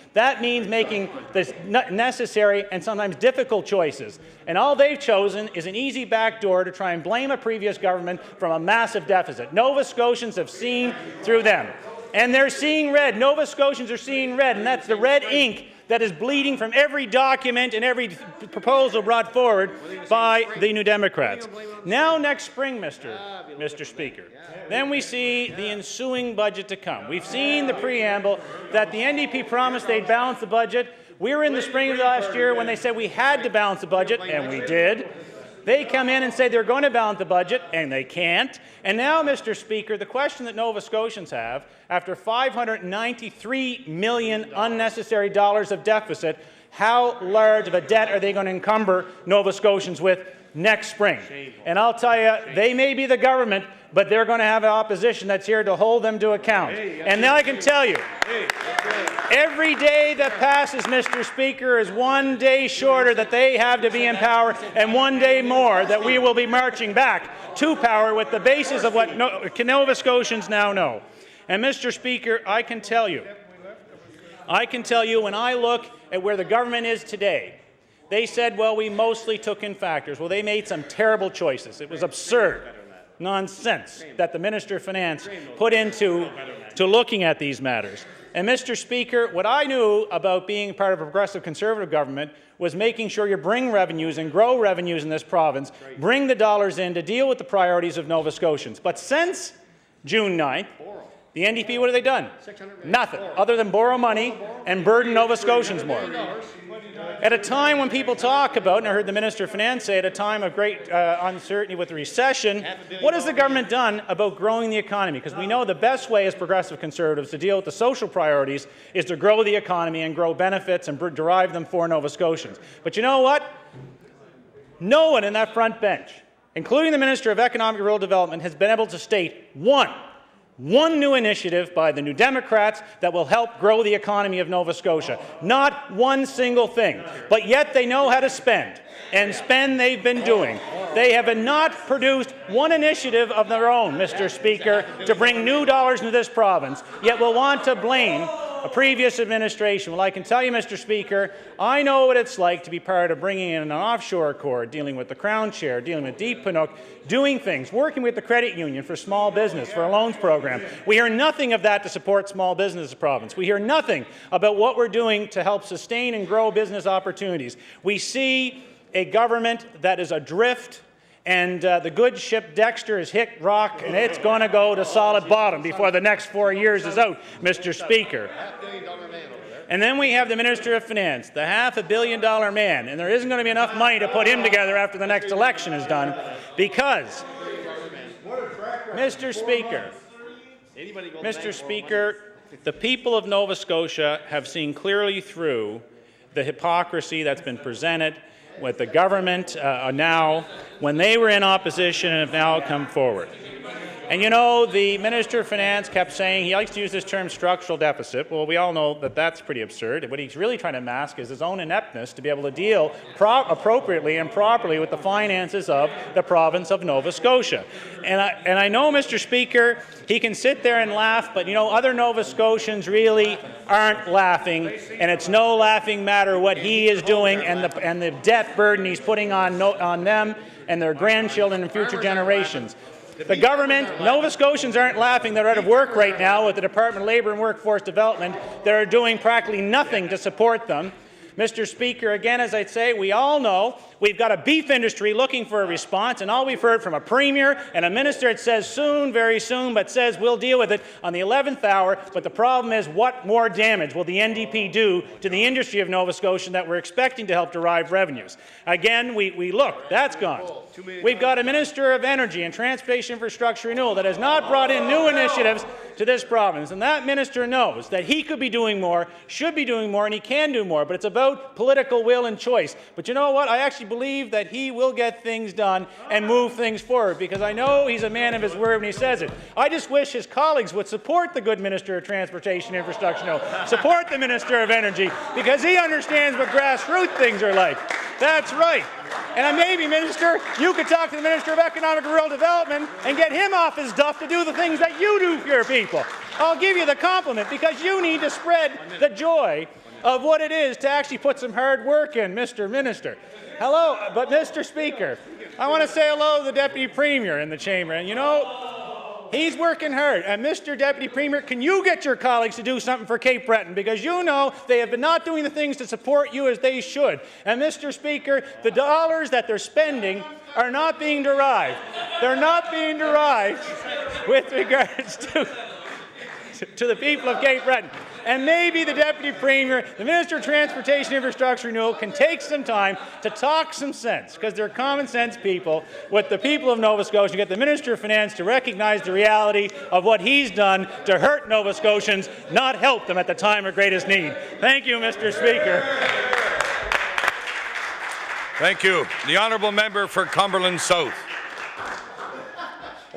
making the necessary and sometimes difficult choices. And all they've chosen is an easy backdoor to try and blame a previous government from a massive deficit. Nova Scotians have seen through them. And they're seeing red. Nova Scotians are seeing red, and that's the red ink that is bleeding from every document and every proposal brought forward by the New Democrats. Now next spring, Mr. Speaker, then we see the ensuing budget to come. We've seen the preamble that the NDP promised they'd balance the budget. We were in the spring of last year when they said we had to balance the budget, and we did. They come in and say they're going to balance the budget, and they can't. And now, Mr. Speaker, the question that Nova Scotians have, after $593 million unnecessary dollars of deficit, how large of a debt are they going to encumber Nova Scotians with next spring? And I'll tell you, they may be the government, but they're going to have an opposition that's here to hold them to account. And now I can tell you, every day that passes, Mr. Speaker, is one day shorter that they have to be in power, and one day more that we will be marching back to power with the basis of what Nova Scotians now know. And Mr. Speaker, I can tell you when I look at where the government is today, they said, well, we mostly took in factors. Well, they made some terrible choices. It was absurd nonsense that the Minister of Finance put into looking at these matters. And Mr. Speaker, what I knew about being part of a progressive Conservative government was making sure you bring revenues and grow revenues in this province, bring the dollars in to deal with the priorities of Nova Scotians. But since June 9th, the NDP, what have they done? Nothing, other than borrow money and burden Nova Scotians more. At a time when people talk about, and I heard the Minister of Finance say, at a time of great uncertainty with the recession, what has the government done about growing the economy? Because we know the best way as progressive Conservatives to deal with the social priorities is to grow the economy and grow benefits and derive them for Nova Scotians. But you know what? No one in that front bench, including the Minister of Economic and Rural Development, has been able to state one new initiative by the New Democrats that will help grow the economy of Nova Scotia. Not one single thing. But yet they know how to spend. And spend they've been doing. They have not produced one initiative of their own, Mr. Speaker, to bring new dollars into this province, yet will want to blame a previous administration. Well, I can tell you, Mr. Speaker, I know what it's like to be part of bringing in an offshore accord, dealing with the Crown Share, dealing with Deep Panook, doing things, working with the credit union for small business, for a loans program. We hear nothing of that to support small business in this province. We hear nothing about what we're doing to help sustain and grow business opportunities. We see a government that is adrift, and the good ship Dexter has hit rock, and it's going to go to solid bottom before the next 4 years is out, Mr. Speaker. And then we have the Minister of Finance, the $500 million man, and there isn't going to be enough money to put him together after the next election is done, because, Mr. Speaker, the people of Nova Scotia have seen clearly through the hypocrisy that's been presented with the government now when they were in opposition and have now come forward. And you know, the Minister of Finance kept saying, he likes to use this term structural deficit. Well, we all know that that's pretty absurd. What he's really trying to mask is his own ineptness to be able to deal appropriately and properly with the finances of the province of Nova Scotia. And I know, Mr. Speaker, he can sit there and laugh, but you know, other Nova Scotians really aren't laughing, and it's no laughing matter what he is doing and the debt burden he's putting on them and their grandchildren and future generations. The government, Nova Scotians aren't laughing. They're out of work right now with the Department of Labour and Workforce Development. They're doing practically nothing to support them. Mr. Speaker, again, as I say, we all know we've got a beef industry looking for a response, and all we've heard from a premier and a minister, it says soon, very soon, but says we'll deal with it on the 11th hour. But the problem is, what more damage will the NDP do to the industry of Nova Scotia that we're expecting to help derive revenues? Again, we look, that's gone. We've got a Minister of Energy and Transportation Infrastructure Renewal that has not brought in new initiatives to this province, and that minister knows that he could be doing more, should be doing more, and he can do more, but it's about political will and choice. But you know what? I actually believe that he will get things done and move things forward, because I know he's a man of his word when he says it. I just wish his colleagues would support the good Minister of Transportation Infrastructure Renewal, support the Minister of Energy, because he understands what grassroots things are like. That's right. And maybe, Minister, you could talk to the Minister of Economic and Rural Development and get him off his duff to do the things that you do for your people. I'll give you the compliment, because you need to spread the joy of what it is to actually put some hard work in, Mr. Minister. Hello, but Mr. Speaker, I want to say hello to the Deputy Premier in the chamber. And you know, he's working hard. And Mr. Deputy Premier, can you get your colleagues to do something for Cape Breton? Because you know they have been not doing the things to support you as they should. And Mr. Speaker, the dollars that they're spending are not being derived. They're not being derived with regards to the people of Cape Breton. And maybe the Deputy Premier, the Minister of Transportation Infrastructure Renewal can take some time to talk some sense, because they're common sense people, with the people of Nova Scotia, and get the Minister of Finance to recognize the reality of what he's done to hurt Nova Scotians, not help them at the time of greatest need. Thank you, Mr. Speaker. Thank you. The honourable member for Cumberland South.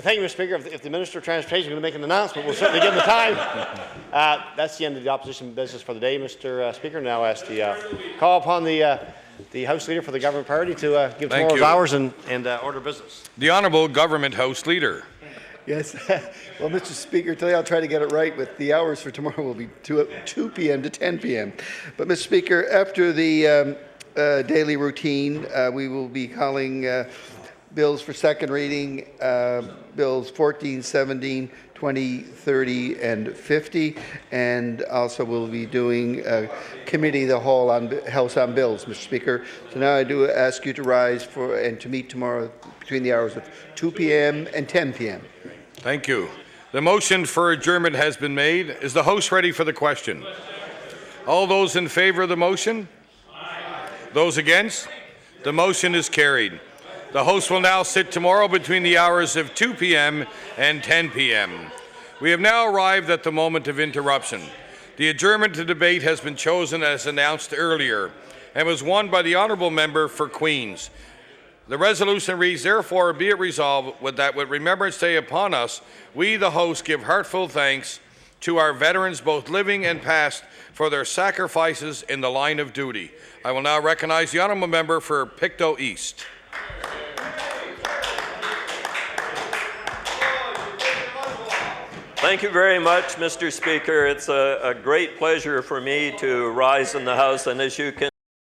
Thank you, Mr. Speaker. If the Minister of Transportation is going to make an announcement, we'll certainly give him the time. That's the end of the opposition business for the day, Mr. Speaker. Now I ask the call upon the House Leader for the Government Party to give tomorrow's hours and order business. The Honourable Government House Leader. Yes. Well, Mr. Speaker, today I'll try to get it right. With the hours for tomorrow will be 2 p.m. to 10 p.m. But, Mr. Speaker, after the daily routine, we will be calling bills for second reading, bills 14, 17, 20, 30, and 50, and also we'll be doing committee of the whole on House on bills, Mr. Speaker. So now I do ask you to rise and to meet tomorrow between the hours of 2 p.m. and 10 p.m. Thank you. The motion for adjournment has been made. Is the House ready for the question? All those in favour of the motion? Those against? The motion is carried. The House will now sit tomorrow between the hours of 2 p.m. and 10 p.m. We have now arrived at the moment of interruption. The adjournment to debate has been chosen as announced earlier and was won by the honourable member for Queens. The resolution reads, therefore, be it resolved that with Remembrance Day upon us, we, the host, give heartfelt thanks to our veterans, both living and past, for their sacrifices in the line of duty. I will now recognize the honourable member for Pictou East. Thank you very much, Mr. Speaker. It's a great pleasure for me to rise in the House, and as you can